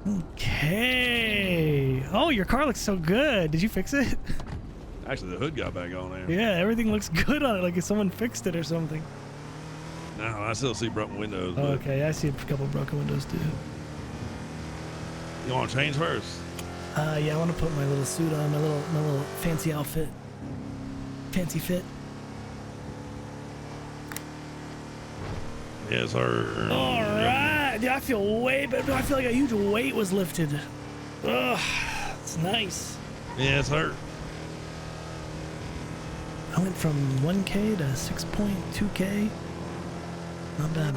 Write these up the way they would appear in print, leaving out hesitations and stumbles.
Okay. Oh, your car looks so good. Did you fix it? Actually, the hood got back on there. Yeah, everything looks good on it, like if someone fixed it or something. No, I still see broken windows. Oh, But okay, I see a couple broken windows too. you want to change first? Yeah, I want to put my little suit on, my little fancy outfit, fancy fit. Yes, sir. All right, dude, I feel way better. I feel like a huge weight was lifted. Ugh, it's nice. Yes, sir. I went from 1K to 6.2K. Not bad.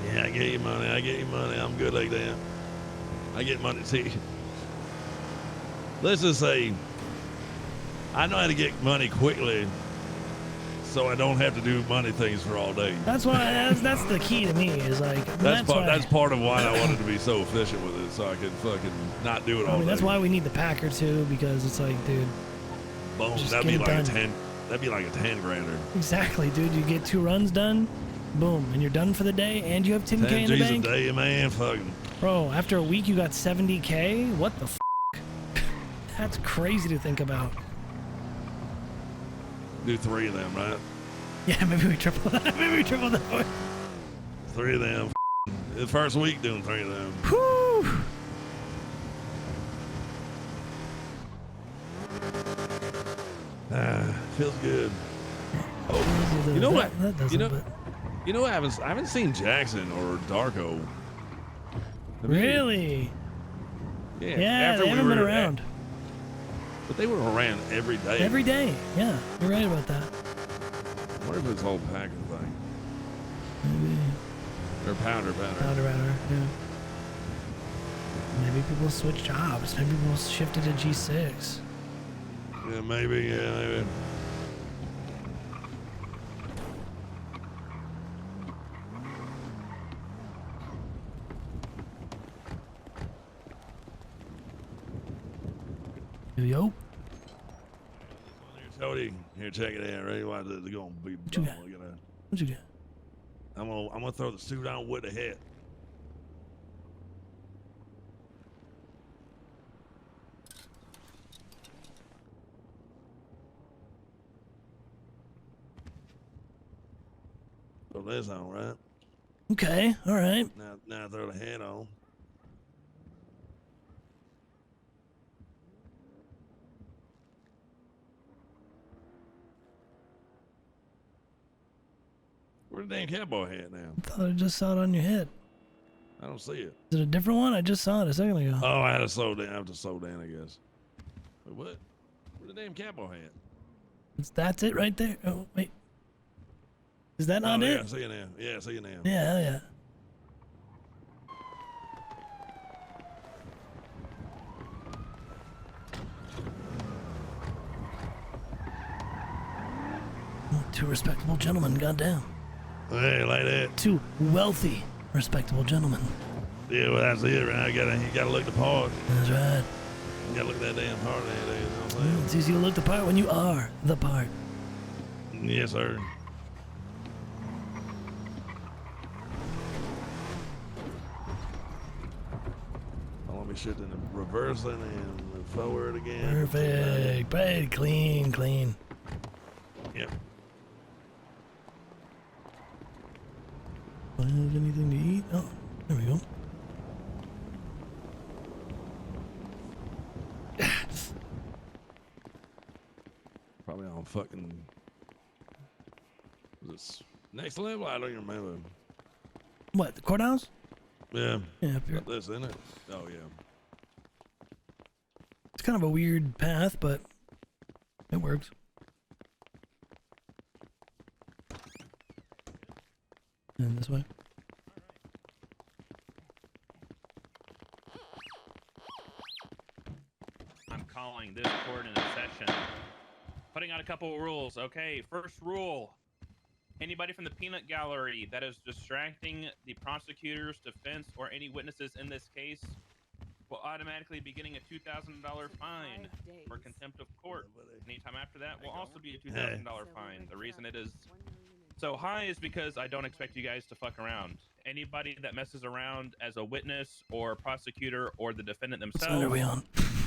Yeah, I get you money. I get you money. I'm good like that. I get money too. Let's just say I know how to get money quickly, so I don't have to do money things for all day. That's why. That's the key to me. Is like That's part of why I wanted to be so efficient with it, so I could fucking not do it all I mean, day. that's why we need the Packer too, because it's like, dude. Boom. Just That'd get be it like done. a 10. That'd be like a 10 grander. Exactly, dude. You get 2 runs done, boom, and you're done for the day, and you have 10K 10 in the G's bank. a day, man. Fucking. Bro, after a week you got 70K? What the f? That's crazy to think about. Do 3 of them, right? Yeah, maybe we triple that. Maybe we triple that. 3 of them. The first week doing 3 of them. Whew. Feels good. Oh, you know what? That doesn't, You know, but- you know, I haven't seen Jackson or Darko. Have you? Really? Yeah. Yeah, after they we haven't been were around. But they were around every day. Every day. Yeah, you're right about that. I wonder if it's whole packing thing. Maybe. Or powder. Powder, yeah. Maybe people switch jobs. Maybe people shifted to G6. Yeah, maybe. Yeah, maybe. Yo. Chodie, here, check it out. Ready? Why they're gonna be? What you got? Look at that. What you get? I'm gonna throw the suit on with the hat. Throw this on, right? Okay, all right. Now throw the hat on. Where's the damn cowboy hat now? I thought I just saw it on your head. I don't see it. Is it a different one? I just saw it a second ago. Oh, I had to slow down. I have to slow down, I guess. Wait, what? Where's the damn cowboy hat? That's it right there. Oh, wait. Is that not yeah, it? I see you now. Yeah, I see you now. Yeah, hell yeah. Oh, 2 respectable gentlemen, goddamn. Hey, like that. 2 wealthy, respectable gentlemen. Yeah, well, that's it, right? You gotta look the part. That's right. You gotta look that damn part there, you know what I'm It's easy to look the part when you are the part. saying? Yes, sir. I'll let me shift in the reversing and forward again. Perfect. Right. Clean. Yep. Do I have anything to eat? Oh, there we go. Probably on fucking. Was this next level? I don't even remember. What, the courthouse? Yeah. Yeah, up here. Got this, isn't it? Oh, yeah. It's kind of a weird path, but it works. And this way. I'm calling this court into session. Putting out a couple of rules. Okay, first rule. Anybody from the peanut gallery that is distracting the prosecutor's defense or any witnesses in this case will automatically be getting a $2,000 fine for contempt of court. Anytime after that will also be a $2,000 fine. The reason it is So high is because I don't expect you guys to fuck around. Anybody that messes around as a witness or prosecutor or the defendant What side are we themselves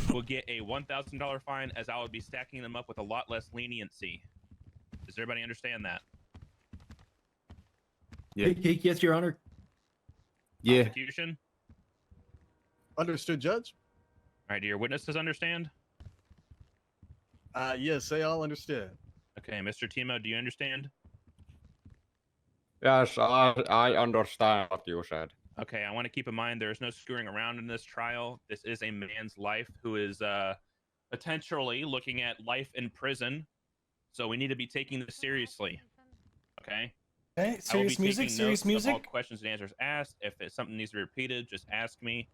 on? will get a $1,000 fine, as I would be stacking them up with a lot less leniency. Does everybody understand that? Yeah. Yes, Your Honor. Yeah. Prosecution? Understood, Judge? All right, do your witnesses understand? Yes, they all understand. Okay, Mr. Timo, do you understand? Yes, I understand what you said. Okay, I want to keep in mind there is no screwing around in this trial. This is a man's life who is potentially looking at life in prison. So we need to be taking this seriously. Okay? Okay, serious music, serious Of all music. questions and answers asked. If it's something needs to be repeated, just ask me.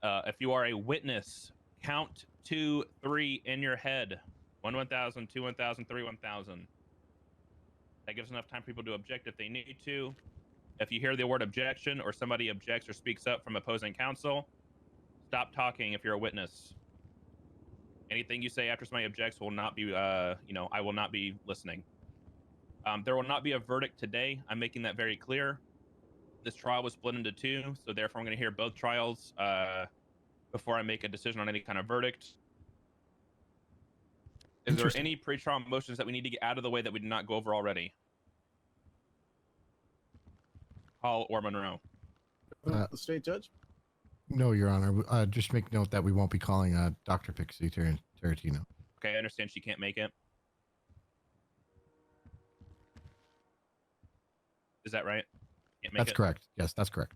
If you are a witness, count 2, 3 in your head. 1, 1,000, 2, 1,000, 3, 1,000. That gives enough time for people to object if they need to. If you hear the word objection or somebody objects or speaks up from opposing counsel, stop talking if you're a witness. Anything you say after somebody objects will not be, I will not be listening. There will not be a verdict today. I'm making that very clear. This trial was split into 2, so therefore I'm going to hear both trials before I make a decision on any kind of verdict. Is there any pre-trial motions that we need to get out of the way that we did not go over already? Hall or Monroe? The state judge? No, Your Honor. Just make note that we won't be calling Dr. Pixie Tarantino. Okay, I understand she can't make it. Is that right? Can't make That's it? correct. Yes, that's correct.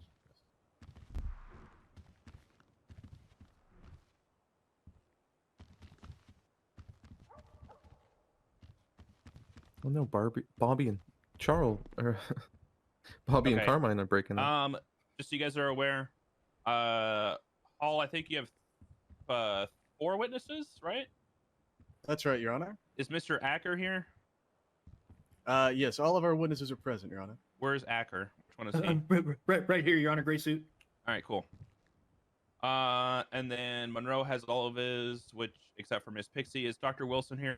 Oh no, Bobby and Charles, or Bobby and Okay. Carmine are breaking up. Just so you guys are aware, Hall, I think you have 4 witnesses, right? That's right, Your Honor. Is Mr. Acker here? Yes, all of our witnesses are present, Your Honor. Where's Acker? Which one is he? Right here, Your Honor. Gray suit. All right, cool. And then Monroe has all of his, which except for Miss Pixie. Is Dr. Wilson here?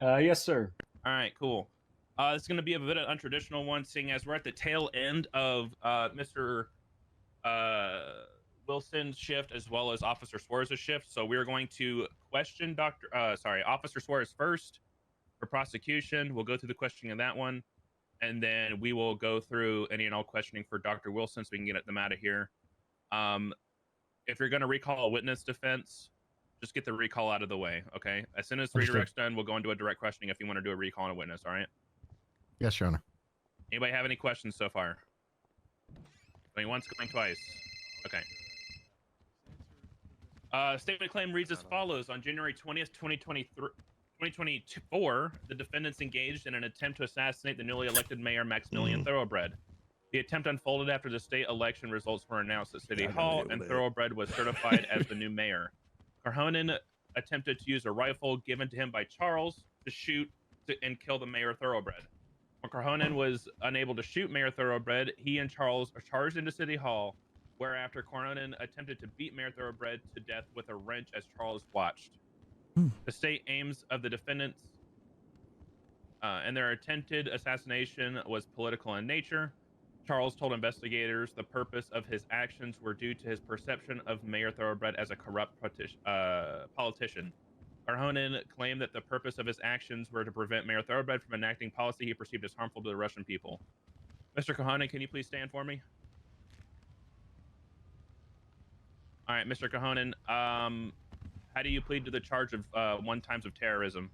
Yes, sir. All right, cool. It's going to be a bit of an untraditional one, seeing as we're at the tail end of Mr. Wilson's shift as well as Officer Suarez's shift. So we're going to question Officer Suarez first for prosecution. We'll go through the questioning of that one, and then we will go through any and all questioning for Dr. Wilson so we can get them out of here. If you're going to recall a witness defense, just get the recall out of the way, okay? As soon as redirect's done, we'll go into a direct questioning if you want to do a recall on a witness, all right? Yes, Your Honor. Anybody have any questions so far? Going once, going twice. Okay. Statement of claim reads as follows. On January 20th, 2024, the defendants engaged in an attempt to assassinate the newly elected mayor, Maximilian Thoroughbred. The attempt unfolded after the state election results were announced at City Hall, and Thoroughbred was certified as the new mayor. Carhonen attempted to use a rifle given to him by Charles to shoot and kill the mayor Thoroughbred. When Carhonen was unable to shoot Mayor Thoroughbred, he and Charles are charged into City Hall, whereafter Carhonen attempted to beat Mayor Thoroughbred to death with a wrench as Charles watched. The state aims of the defendants and their attempted assassination was political in nature. Charles told investigators the purpose of his actions were due to his perception of Mayor Thoroughbred as a corrupt politician. Carhonen claimed that the purpose of his actions were to prevent Mayor Thoroughbred from enacting policy he perceived as harmful to the Russian people. Mr. Carhonen, can you please stand for me? All right, Mr. Carhonen, how do you plead to the charge of 1 times of terrorism?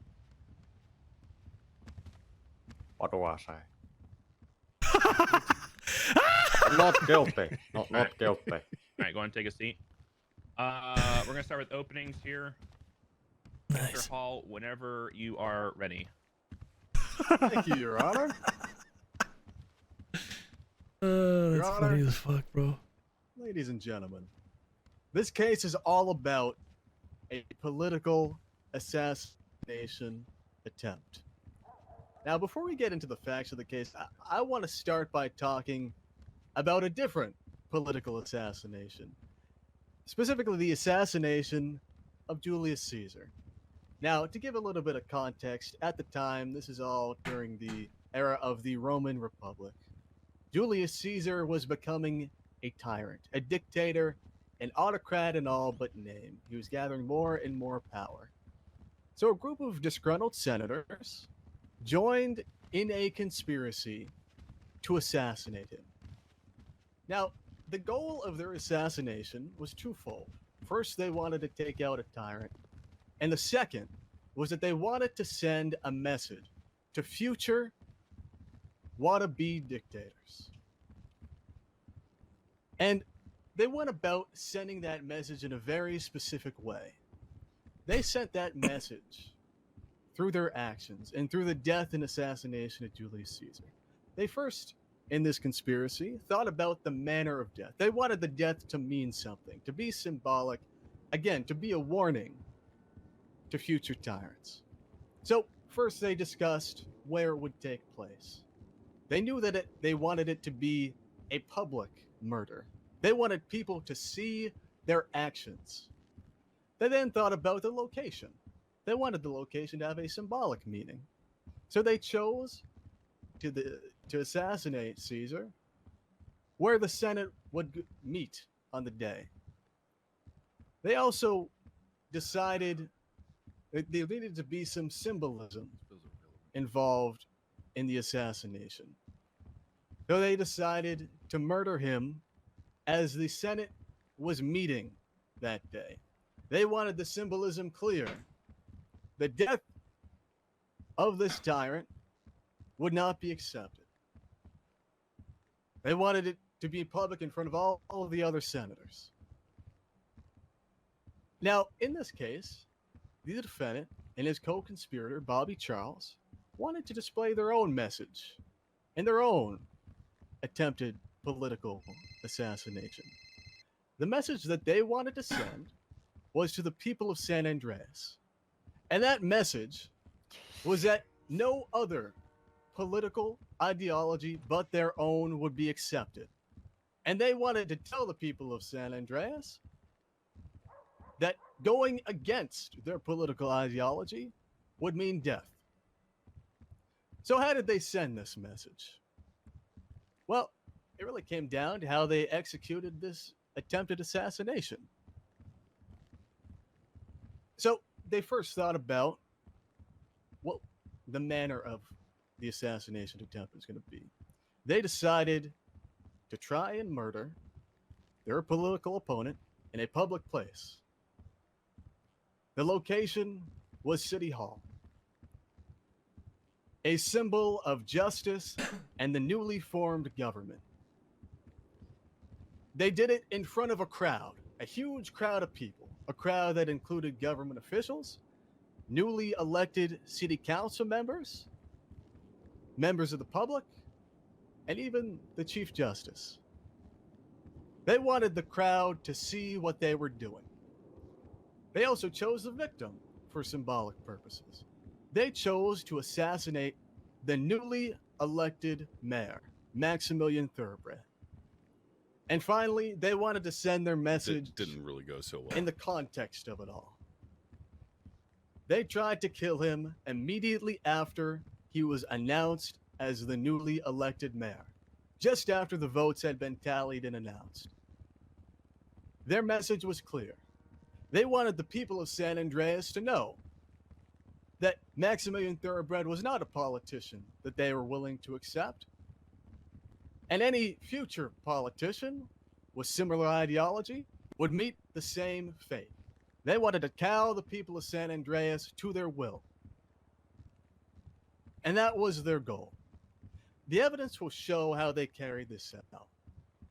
What do I say? I'm not guilty. Not guilty. All right, go ahead and take a seat. We're going to start with openings here. Nice. Mr. Hall, whenever you are ready. Thank you, Your Honor. That's Honor. funny as fuck, bro. Ladies and gentlemen, this case is all about a political assassination attempt. Now, before we get into the facts of the case, I want to start by talking about a different political assassination, specifically the assassination of Julius Caesar. Now, to give a little bit of context, at the time, this is all during the era of the Roman Republic. Julius Caesar was becoming a tyrant, a dictator, an autocrat in all but name. He was gathering more and more power. So a group of disgruntled senators joined in a conspiracy to assassinate him. Now, the goal of their assassination was twofold. First, they wanted to take out a tyrant, and the second was that they wanted to send a message to future wannabe dictators. And they went about sending that message in a very specific way. They sent that message through their actions and through the death and assassination of Julius Caesar. They first, in this conspiracy, thought about the manner of death. They wanted the death to mean something, to be symbolic, again, to be a warning to future tyrants. So first they discussed where it would take place. They knew that they wanted it to be a public murder. They wanted people to see their actions. They then thought about the location. They wanted the location to have a symbolic meaning. So they chose to assassinate Caesar where the Senate would meet on the day. They also decided that there needed to be some symbolism involved in the assassination. So they decided to murder him as the Senate was meeting that day. They wanted the symbolism clear. The death of this tyrant would not be accepted. They wanted it to be public in front of all of the other senators. Now, in this case, the defendant and his co-conspirator, Bobby Charles, wanted to display their own message in their own attempted political assassination. The message that they wanted to send was to the people of San Andreas. And that message was that no other political ideology but their own would be accepted. And they wanted to tell the people of San Andreas that going against their political ideology would mean death. So how did they send this message? Well, it really came down to how they executed this attempted assassination. So they first thought about what the manner of the assassination attempt was going to be. They decided to try and murder their political opponent in a public place. The location was City Hall, a symbol of justice and the newly formed government. They did it in front of a crowd, a huge crowd of people, a crowd that included government officials, newly elected city council members, members of the public, and even the Chief Justice. They wanted the crowd to see what they were doing. They also chose the victim for symbolic purposes. They chose to assassinate the newly elected mayor, Maximilian Thoroughbred. And finally, they wanted to send their message. It didn't really go so well. In the context of it all. They tried to kill him immediately after he was announced as the newly elected mayor, just after the votes had been tallied and announced. Their message was clear. They wanted the people of San Andreas to know that Maximilian Thoroughbred was not a politician that they were willing to accept. And any future politician with similar ideology would meet the same fate. They wanted to cow the people of San Andreas to their will. And that was their goal. The evidence will show how they carried this out.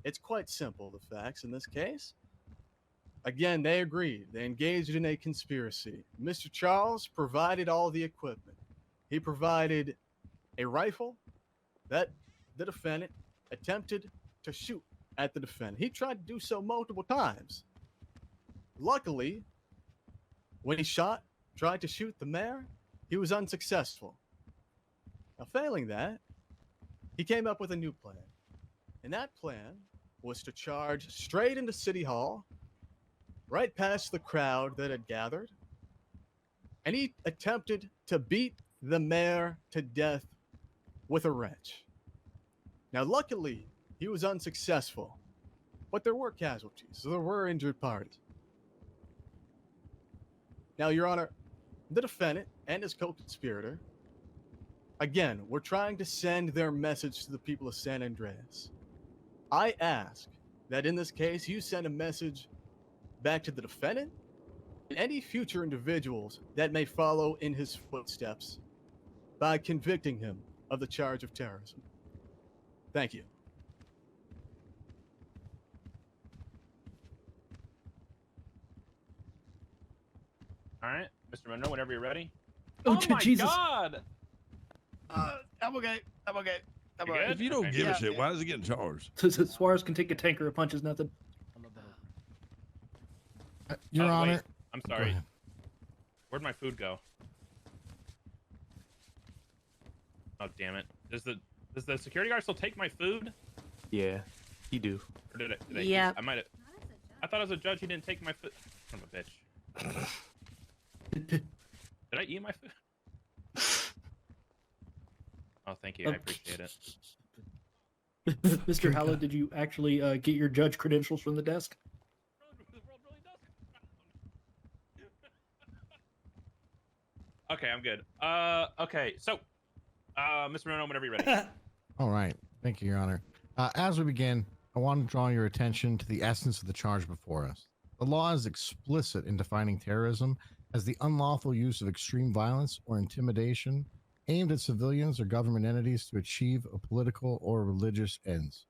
It's quite simple, the facts in this case. Again, they agreed. They engaged in a conspiracy. Mr. Charles provided all the equipment. He provided a rifle that the defendant attempted to shoot at the defendant. He tried to do so multiple times. Luckily, when he tried to shoot the mayor, he was unsuccessful. Now, failing that, he came up with a new plan. And that plan was to charge straight into City Hall, right past the crowd that had gathered, and he attempted to beat the mayor to death with a wrench. Now, luckily, he was unsuccessful, but there were casualties, so there were injured parties. Now, Your Honor, the defendant and his co-conspirator, again, we're trying to send their message to the people of San Andreas. I ask that in this case, you send a message back to the defendant and any future individuals that may follow in his footsteps by convicting him of the charge of terrorism. Thank you. All right, Mr. Monroe, whenever you're ready. Oh, my Jesus. God! I'm okay. I'm okay. I'm You all right. good? If you don't Okay. give Yeah. a shit, why does he get charged? Suarez can take a tanker, a punch is nothing. Your Oh, Honor. wait, I'm Go sorry. ahead. Where'd my food go? Oh, damn it. Does the security guard still take my food? Yeah, you do. Or did I Yeah. I might have. I thought as a judge he didn't take my food. Son of a bitch. Did I eat my food? Oh, thank you. I appreciate it. Mr. Howland, did you actually get your judge credentials from the desk? The world really does come round. Okay, I'm good. Okay, so, Mr. Monroe, whenever you're ready. All right. Thank you, Your Honor. As we begin, I want to draw your attention to the essence of the charge before us. The law is explicit in defining terrorism as the unlawful use of extreme violence or intimidation aimed at civilians or government entities to achieve a political or religious ends.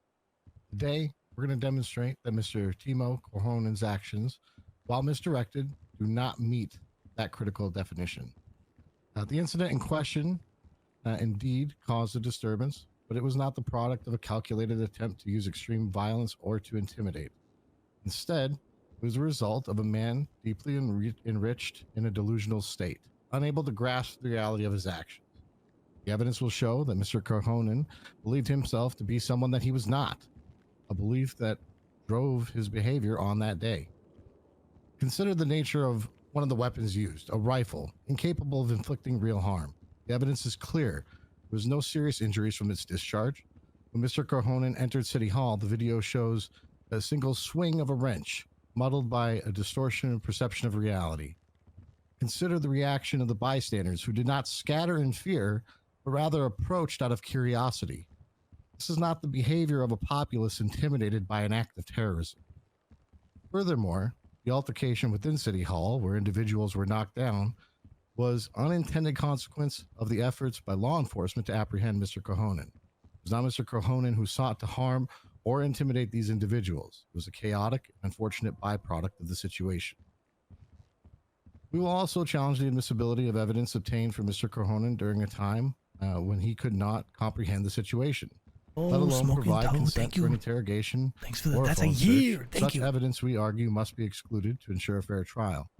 Today, we're going to demonstrate that Mr. Timo Korhonen's actions, while misdirected, do not meet that critical definition. The incident in question indeed caused a disturbance, but it was not the product of a calculated attempt to use extreme violence or to intimidate. Instead, it was a result of a man deeply enriched in a delusional state, unable to grasp the reality of his actions. The evidence will show that Mr. Korhonen believed himself to be someone that he was not, a belief that drove his behavior on that day. Consider the nature of one of the weapons used, a rifle, incapable of inflicting real harm. The evidence is clear. There was no serious injuries from its discharge. When Mr. Korhonen entered City Hall, the video shows a single swing of a wrench, muddled by a distortion of perception of reality. Consider the reaction of the bystanders who did not scatter in fear, but rather approached out of curiosity. This is not the behavior of a populace intimidated by an act of terrorism. Furthermore, the altercation within City Hall, where individuals were knocked down, was unintended consequence of the efforts by law enforcement to apprehend Mr. Korhonen. It was not Mr. Korhonen who sought to harm or intimidate these individuals. It was a chaotic and unfortunate byproduct of the situation. We will also challenge the admissibility of evidence obtained from Mr. Korhonen during a time when he could not comprehend the situation, let alone provide consent for an interrogation. Thanks for or that. That's a phone search. year. Thank Such you. evidence, we argue, must be excluded to ensure a fair trial.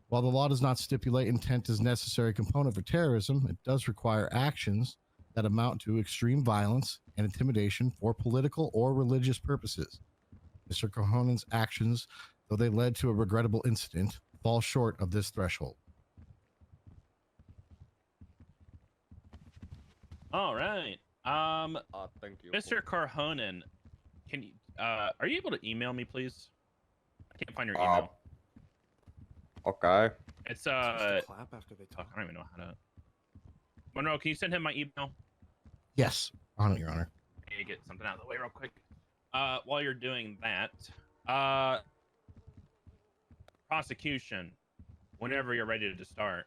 While the law does not stipulate intent as necessary component for terrorism, it does require actions that amount to extreme violence and intimidation for political or religious purposes. Mr. Korhonen's actions, though they led to a regrettable incident, fall short of this threshold. All right. Thank you. Mr. Korhonen, can you, are you able to email me, please? I can't find your email. Okay. It's, Clap after they fuck, I don't even know how to. Monroe, can you send him my email? Yes, on it, Your Honor. I need to get something out of the way real quick. While you're doing that, prosecution, whenever you're ready to start.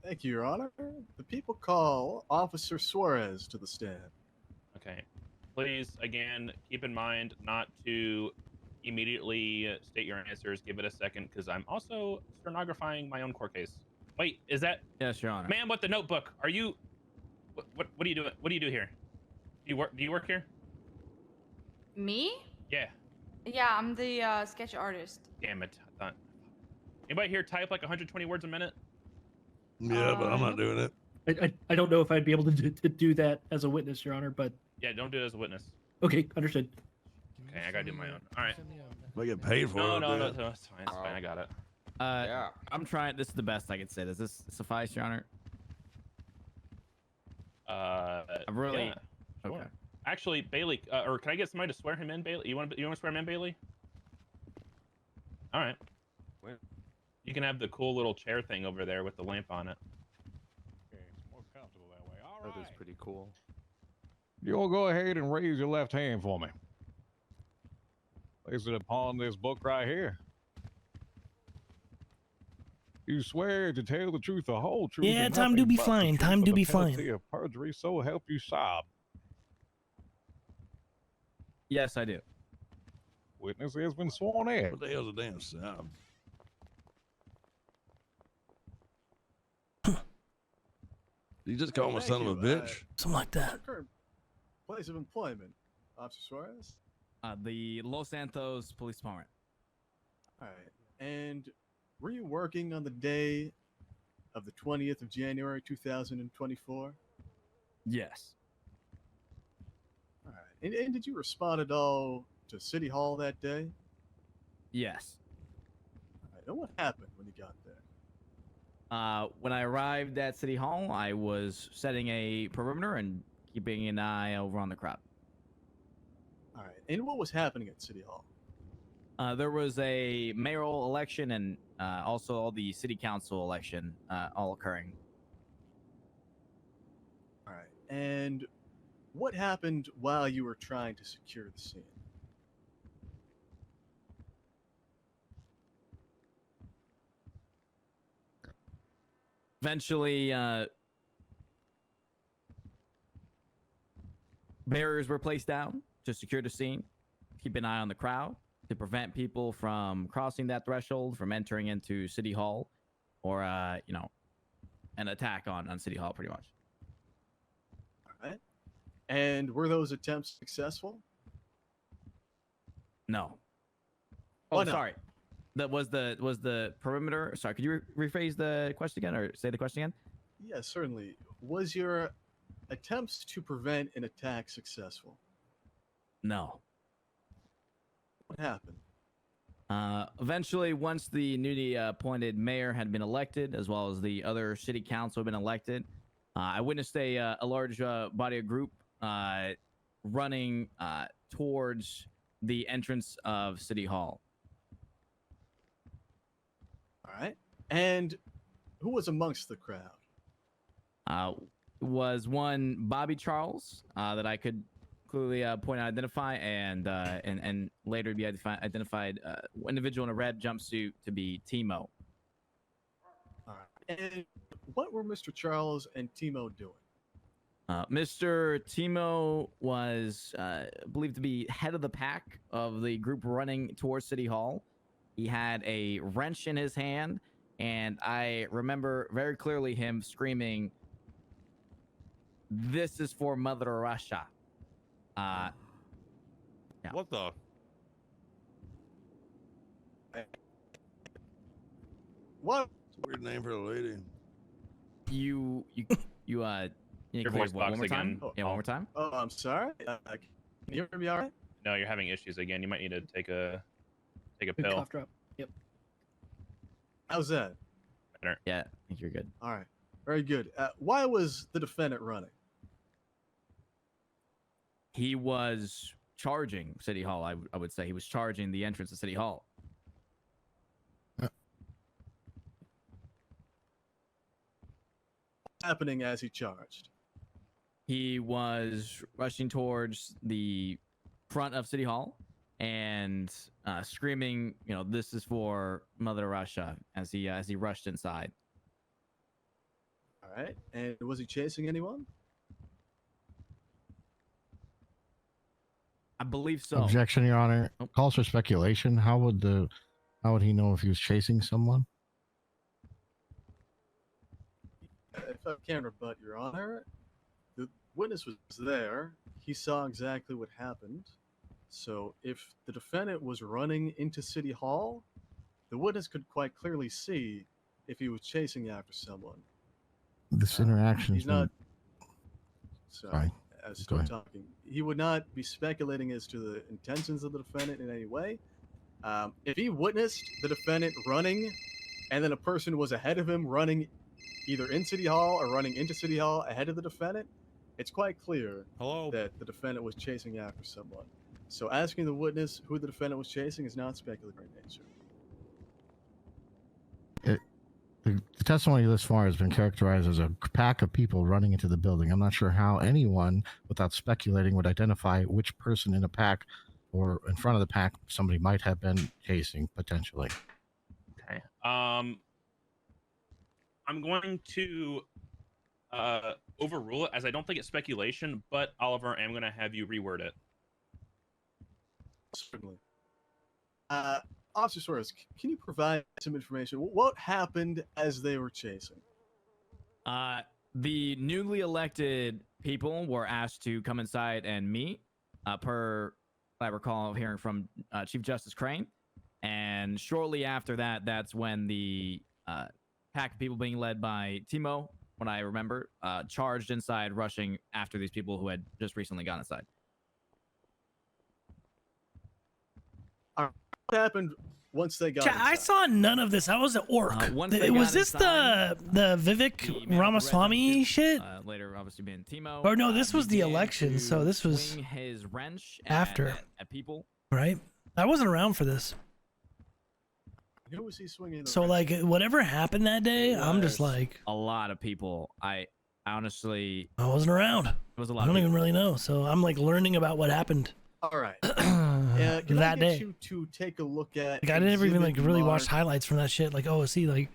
Thank you, Your Honor. The people call Officer Suarez to the stand. Okay. Please, again, keep in mind not to immediately state your answers. Give it a second, because I'm also stenographing my own court case. Wait, is that... Yes, Your Honor. Man with the notebook, are you... What do you do? What do you do here? Do you work here? Me? Yeah. Yeah, I'm the sketch artist. Damn it. I thought... Anybody here type like 120 words a minute? Yeah, but I'm not doing it. I don't know if I'd be able to do that as a witness, Your Honor, but Yeah, don't do it as a witness. okay, understood. Okay, I gotta do my own. All right. I get paid for No, it. no, no, man. no, it's fine. It's fine. I got it. Yeah. I'm trying. This is the best I can say. Does this suffice, Your Honor? I'm really. Yeah. Okay. Sure. Actually, Bailey, or can I get somebody to swear him in, Bailey? You want to swear him in, Bailey? All right. Where? You can have the cool little chair thing over there with the lamp on it. Okay, it's more comfortable that way. All That right. is pretty cool. You'll go ahead and raise your left hand for me. Place it upon this book right here. You swear to tell the truth, the whole truth. Yeah, and time nothing do be but the fine, truth time of do the be penalty fine. Of perjury, so help you sob. Yes, I do. Witness has been sworn in. What the hell's a damn sound? You just call him a Thank son you. of a bitch? Something like that. Current place of employment, Officer Suarez. The Los Santos Police Department. All right. And were you working on the day of the 20th of January, 2024? Yes. All right. And did you respond at all to City Hall that day? Yes. All right. And what happened when you got there? When I arrived at City Hall, I was setting a perimeter and keeping an eye over on the crowd. All right. And what was happening at City Hall? There was a mayoral election and also the city council election all occurring. All right. And what happened while you were trying to secure the scene? Eventually, barriers were placed down to secure the scene, keep an eye on the crowd, to prevent people from crossing that threshold, from entering into City Hall, or an attack on City Hall, pretty much. All right. And were those attempts successful? No. Why Oh, not? sorry. That was the perimeter. Sorry, could you rephrase the question again, or say the question again? Yes, certainly. Was your attempts to prevent an attack successful? No. What happened? Eventually, once the newly appointed mayor had been elected, as well as the other city council had been elected, I witnessed a large body of group running towards the entrance of City Hall. All right. And who was amongst the crowd? Was one Bobby Charles that I could clearly point out, identify, and later be identified individual in a red jumpsuit to be Timo. All right. And what were Mr. Charles and Timo doing? Mr. Timo was believed to be head of the pack of the group running towards City Hall. He had a wrench in his hand, and I remember very clearly him screaming, "This is for Mother Russia." Yeah. What the? What? Weird name for a lady. You Your clear voice one box more time? again. Yeah, one more time. Oh, I'm sorry. Can you hear me all right? No, you're having issues again. You might need to take a Good pill. cough drop. Yep. How's that? Yeah, I think you're good. All right. Very good. Why was the defendant running? He was charging City Hall. I would say he was charging the entrance to City Hall. What's happening as he charged? He was rushing towards the front of City Hall and screaming, "This is for Mother Russia," as he rushed inside. All right. And was he chasing anyone? I believe so. Objection, Your Honor. Oh. Calls for speculation. How would he know if he was chasing someone? If I can rebut, Your Honor, the witness was there. He saw exactly what happened. So if the defendant was running into City Hall, the witness could quite clearly see if he was chasing after someone. This interaction He's is not. Sorry. Sorry. I was Go still ahead. talking. He would not be speculating as to the intentions of the defendant in any way. If he witnessed the defendant running and then a person was ahead of him running either in City Hall or running into City Hall ahead of the defendant, it's quite clear that the defendant was chasing after someone. So asking the witness who the defendant was chasing is not speculative in nature. The testimony thus far has been characterized as a pack of people running into the building. I'm not sure how anyone, without speculating, would identify which person in a pack or in front of the pack somebody might have been chasing, potentially. Okay. I'm going to overrule it, as I don't think it's speculation, but Oliver, I'm going to have you reword it. Certainly. Officer Suarez, can you provide some information? What happened as they were chasing? The newly elected people were asked to come inside and meet, per I recall hearing from Chief Justice Crane. And shortly after that, that's when the pack of people being led by Timo, what I remember, charged inside, rushing after these people who had just recently gone inside. What happened once they got Chat, I saw none of this. I was at Orc. Was this the Vivek Ramaswamy shit? Later, obviously being Timo. Or no, this was the election, so this was swing his wrench after. At people. Right? I wasn't around for this. Who was he swinging? So like, whatever happened that day, I'm just like a lot of people. I honestly, I wasn't around. It was a lot. I don't even really know. So I'm like learning about what happened. All right. Can that I get day. you to take a look at? Like I never even like really watched marked- highlights from that shit. Like, oh, see, like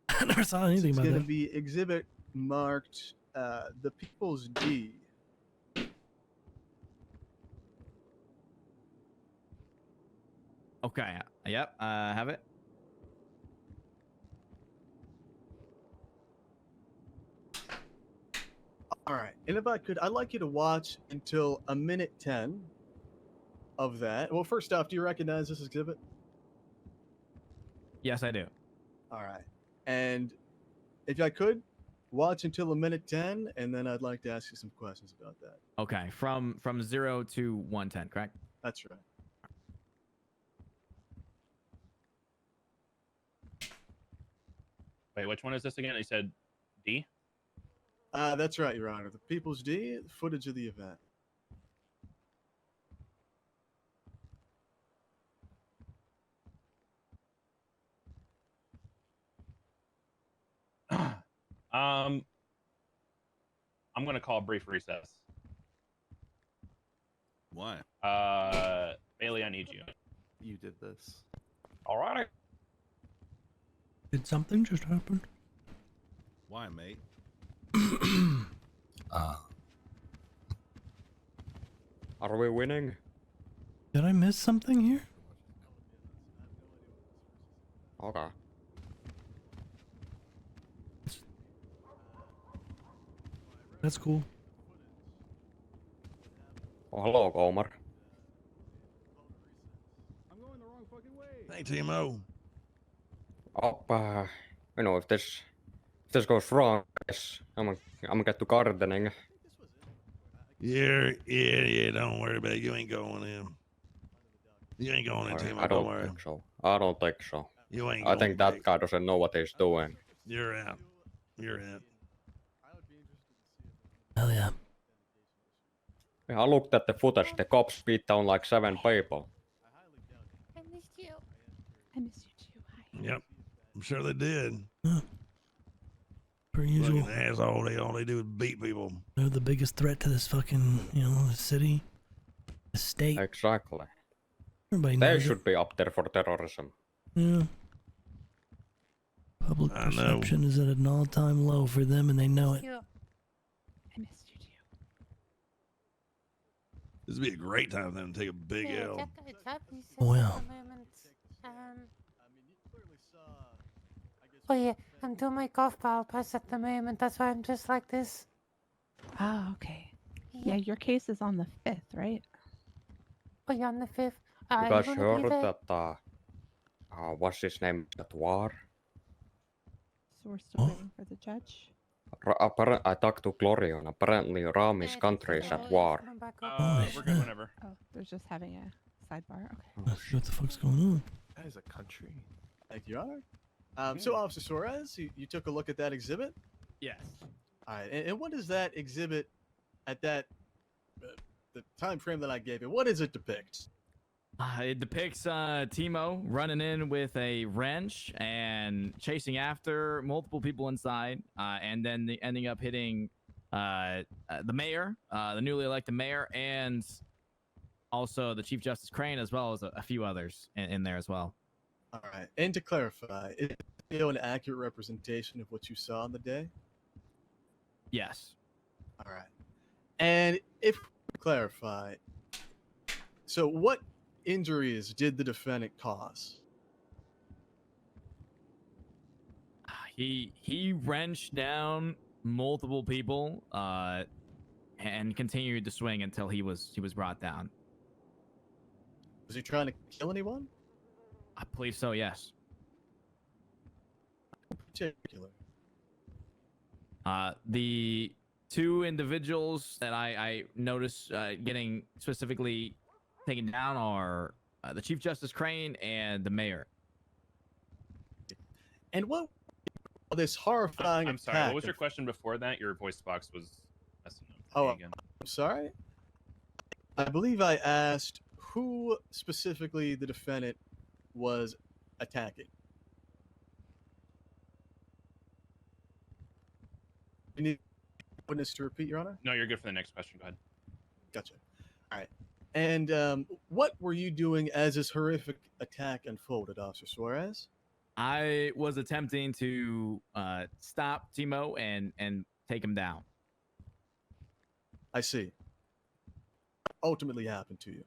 I never saw anything It's about going to that. be exhibit marked the People's D. Okay. Yep. Have it. All right. And if I could, I'd like you to watch until a minute 10 of that. Well, first off, do you recognize this exhibit? Yes, I do. All right. And if I could, watch until a minute 10, and then I'd like to ask you some questions about that. Okay. From 0 to 110, correct? That's right. Wait, which one is this again? You said D? That's right, Your Honor. The People's D, footage of the event. I'm gonna call a brief recess. Why? Bailey, I need you. You did this. All right. Did something just happen? Why, mate? Are we winning? Did I miss something here? Okay. That's cool. Oh, hello, Omar. Hey, Timo. Oh, you know, if this goes wrong, I'm gonna get to gardening. Yeah. Don't worry about it. You ain't going in. You ain't going in, Timo. I Don't don't worry. think so. I don't think so. You ain't. I think going that guy doesn't know what he's doing. You're out. You're out. Hell yeah. I looked at the footage. The cops beat down like 7 people. I missed you. I missed you too. Hi. Yep. I'm sure they did. Per usual. Fucking asshole. All they do is beat people. They're the biggest threat to this fucking, city, the state. Exactly. Everybody They knows should be up there for terrorism. it. Yeah. Public I know. perception is at an all-time low for them, and they know it. I missed you too. This would be a great time for them to take a big L. Oh, yeah. Oh yeah, I'm doing my golf ball pass at the moment. That's why I'm just like this. Oh, okay. Yeah, your case is on the 5th, right? Oh yeah, on the 5th. You guys heard that, what's his name, at war? So we're still waiting for the judge. I talked to Glorion. Apparently, Rami's country is at war. We're good whenever. Oh, they're just having a sidebar. Okay. What the fuck's going on? That is a country. Thank you, Your Honor. So, Officer Suarez, you took a look at that exhibit? Yes. All right. And what does that exhibit at that the time frame that I gave you? What does it depict? It depicts Timo running in with a wrench and chasing after multiple people inside, and then ending up hitting the mayor, the newly elected mayor, and also the Chief Justice Crane, as well as a few others in there as well. All right. And to clarify, is the video an accurate representation of what you saw on the day? Yes. All right. And if we clarify, so what injuries did the defendant cause? He wrenched down multiple people and continued to swing until he was brought down. Was he trying to kill anyone? I believe so, yes. Particular. The two individuals that I noticed getting specifically taken down are the Chief Justice Crane and the mayor. And what this horrifying I'm sorry. attack What was your of- question before that? Your voice box was messing up. Oh, again. I'm sorry. I believe I asked who specifically the defendant was attacking. You need witness to repeat, Your Honor? No, you're good for the next question. Go ahead. Gotcha. All right. And what were you doing as this horrific attack unfolded, Officer Suarez? I was attempting to stop Timo and take him down. I see. Ultimately happened to you.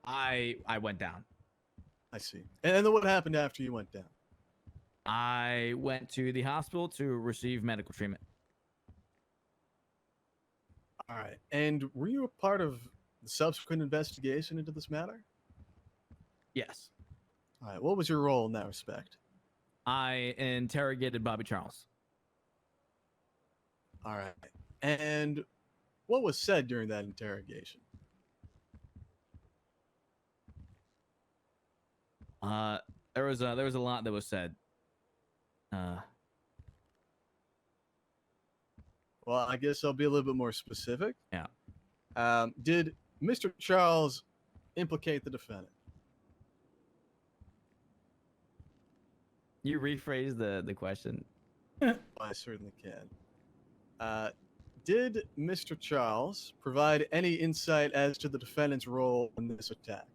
I went down. I see. And then what happened after you went down? I went to the hospital to receive medical treatment. All right. And were you a part of the subsequent investigation into this matter? Yes. All right. What was your role in that respect? I interrogated Bobby Charles. All right. And what was said during that interrogation? There was a lot that was said. Well, I guess I'll be a little bit more specific. Yeah. Did Mr. Charles implicate the defendant? You rephrased the question. I certainly can. Did Mr. Charles provide any insight as to the defendant's role in this attack?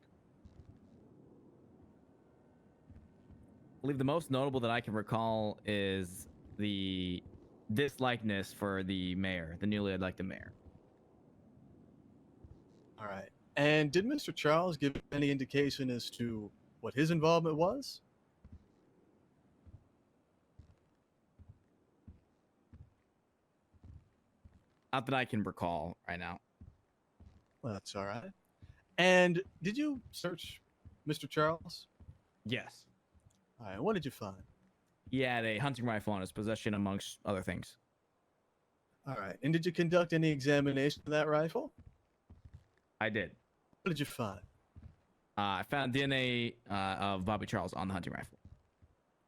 I believe the most notable that I can recall is the dislikeness for the mayor, the newly elected mayor. All right. And did Mr. Charles give any indication as to what his involvement was? Not that I can recall right now. Well, that's all right. And did you search Mr. Charles? Yes. All right. What did you find? He had a hunting rifle in his possession, amongst other things. All right. And did you conduct any examination of that rifle? I did. What did you find? I found DNA of Bobby Charles on the hunting rifle.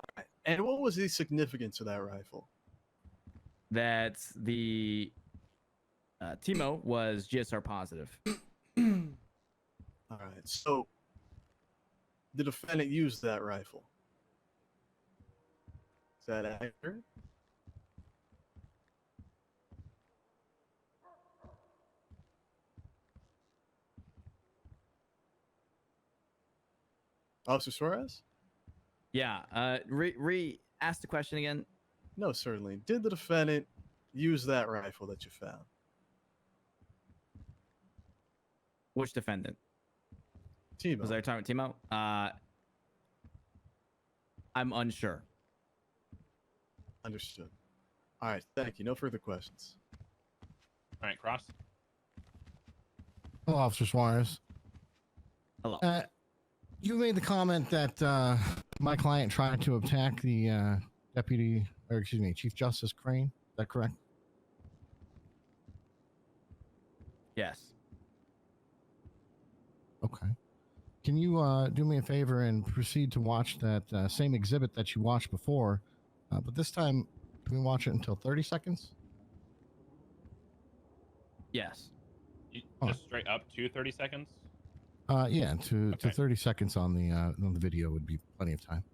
All right. And what was the significance of that rifle? That the Timo was GSR positive. All right. So the defendant used that rifle. Is that accurate? Officer Suarez? Yeah. Ask the question again. No, certainly. Did the defendant use that rifle that you found? Which defendant? Timo. Was I talking about Timo? I'm unsure. Understood. All right. Thank you. No further questions. All right, Cross. Hello, Officer Suarez. Hello. You made the comment that my client tried to attack the Chief Justice Crane. Is that correct? Yes. Okay. can you do me a favor and proceed to watch that same exhibit that you watched before, but this time can we watch it until 30 seconds? Yes. Just straight up to 30 seconds? Yeah, to 30 seconds on the video would be plenty of time.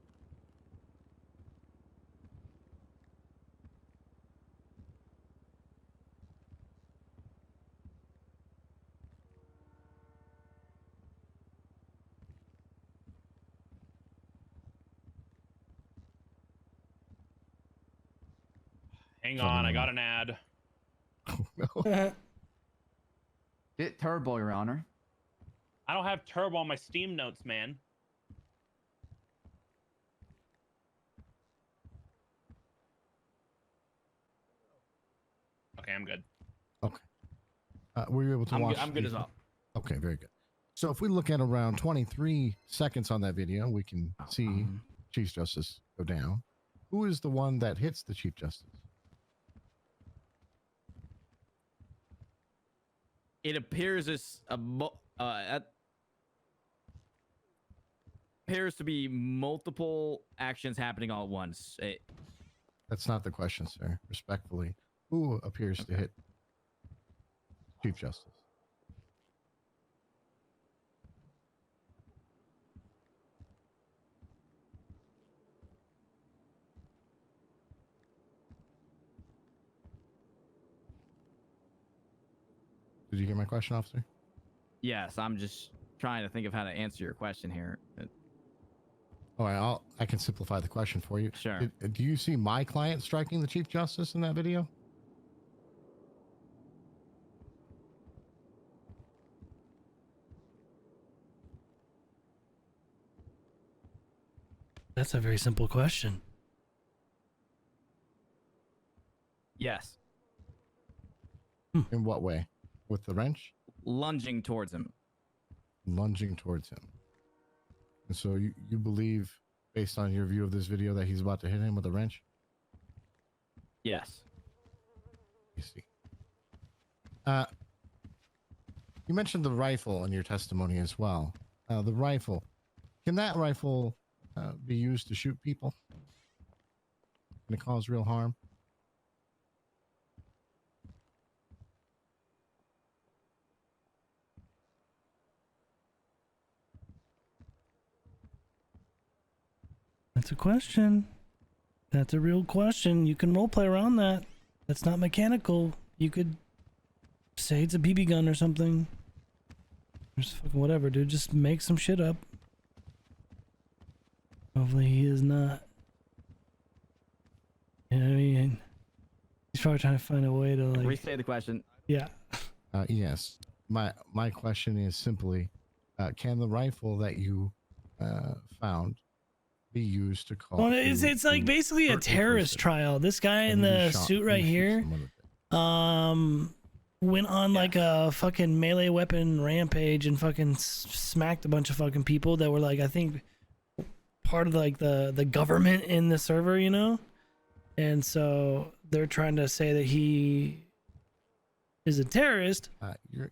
Hang on, I got an ad. Hit turbo, Your Honor. I don't have turbo on my Steam notes, man. Okay, I'm good. Okay. Were you able to watch? I'm good as well. Okay, very good. So if we look at around 23 seconds on that video, we can see Chief Justice go down. Who is the one that hits the Chief Justice? It appears appears to be multiple actions happening all at once. That's not the question, sir. Respectfully, who appears to hit Chief Justice? Did you hear my question, officer? Yes, I'm just trying to think of how to answer your question here. All right, I can simplify the question for you. Sure. Do you see my client striking the Chief Justice in that video? That's a very simple question. Yes. In what way? With the wrench? Lunging towards him. Lunging towards him. And so you believe, based on your view of this video, that he's about to hit him with a wrench? Yes. You see. You mentioned the rifle in your testimony as well. The rifle. Can that rifle be used to shoot people? Can it cause real harm? That's a question. That's a real question. You can roleplay around that. That's not mechanical. You could say it's a BB gun or something. Just fucking whatever, dude. Just make some shit up. Hopefully he is not. You know what I mean? He's probably trying to find a way to like... Restate the question. Yeah. Yes. My question is simply, can the rifle that you found be used to call? Well, it's like basically a terrorist trial. This guy in the suit right here, went on like a fucking melee weapon rampage and fucking smacked a bunch of fucking people that were like, I think, part of like the government in the server, you know? And so they're trying to say that he is a terrorist.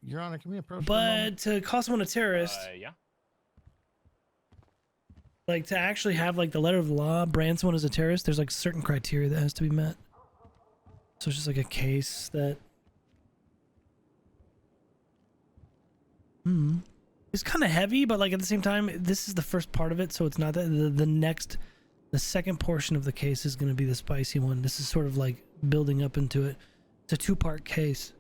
Your Honor, can we approach? But to call someone a terrorist, Yeah. like to actually have like the letter of the law brand someone as a terrorist, there's like certain criteria that has to be met. So it's just like a case that it's kind of heavy, but like at the same time, this is the first part of it, so it's not that the second portion of the case is going to be the spicy one. This is sort of like building up into it. It's a two-part case.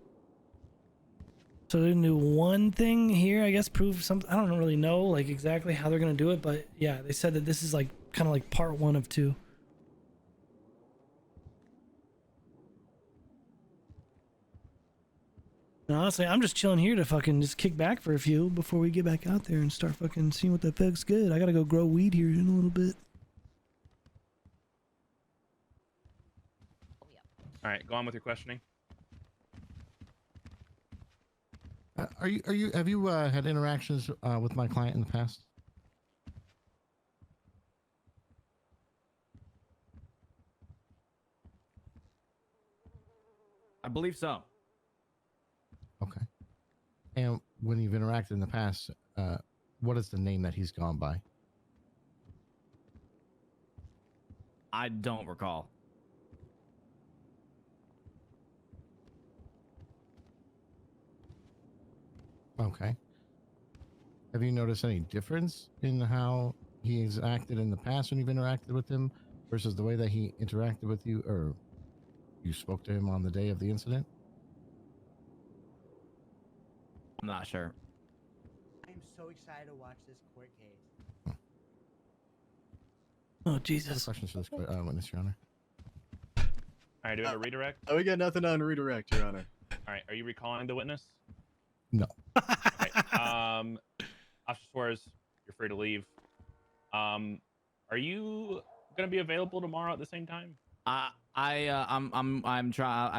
So they're gonna do one thing here, I guess, prove something. I don't really know like exactly how they're gonna do it, but yeah, they said that this is like kind of like part one of two. And honestly, I'm just chilling here to fucking just kick back for a few before we get back out there and start fucking seeing what the fuck's good. I gotta go grow weed here in a little bit. All right, go on with your questioning. Have you had interactions with my client in the past? I believe so. Okay. And when you've interacted in the past, what is the name that he's gone by? I don't recall. Okay. Have you noticed any difference in how he's acted in the past when you've interacted with him versus the way that he interacted with you, or you spoke to him on the day of the incident? I'm not sure. I'm so excited to watch this court case. Oh Other Jesus! questions for this witness, Your Honor? All right, do we have a redirect? We got nothing on redirect, Your Honor. All right, are you recalling the witness? No. Okay. Officer Suarez, you're free to leave. Are you gonna be available tomorrow at the same time? I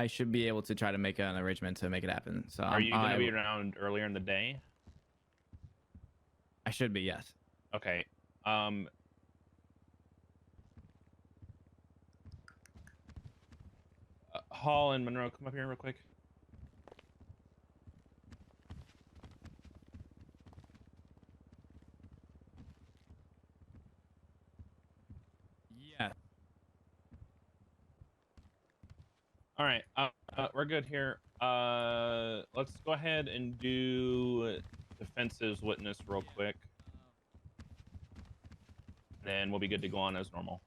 should be able to try to make an arrangement to make it happen. So Are you gonna be around earlier in the day? I should be, yes. Okay. Hall and Monroe, come up here real quick. Yeah. All right, we're good here. Let's go ahead and do defense's witness real quick. Then we'll be good to go on as normal.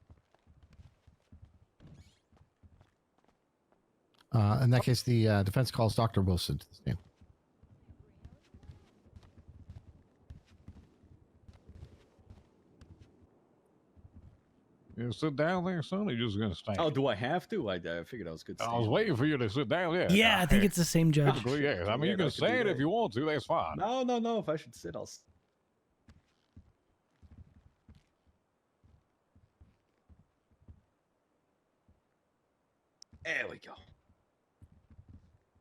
In that case, the defense calls Dr. Wilson to the stand. You sit down there, son, or you just gonna stand? Oh, do I have to? I figured I was good. I was waiting for you to sit down. Yeah. Yeah, I think it's the same judge. Typically, yes. I mean, you can stand if you want to. That's fine. No, no, no. If I should sit, I'll. There we go.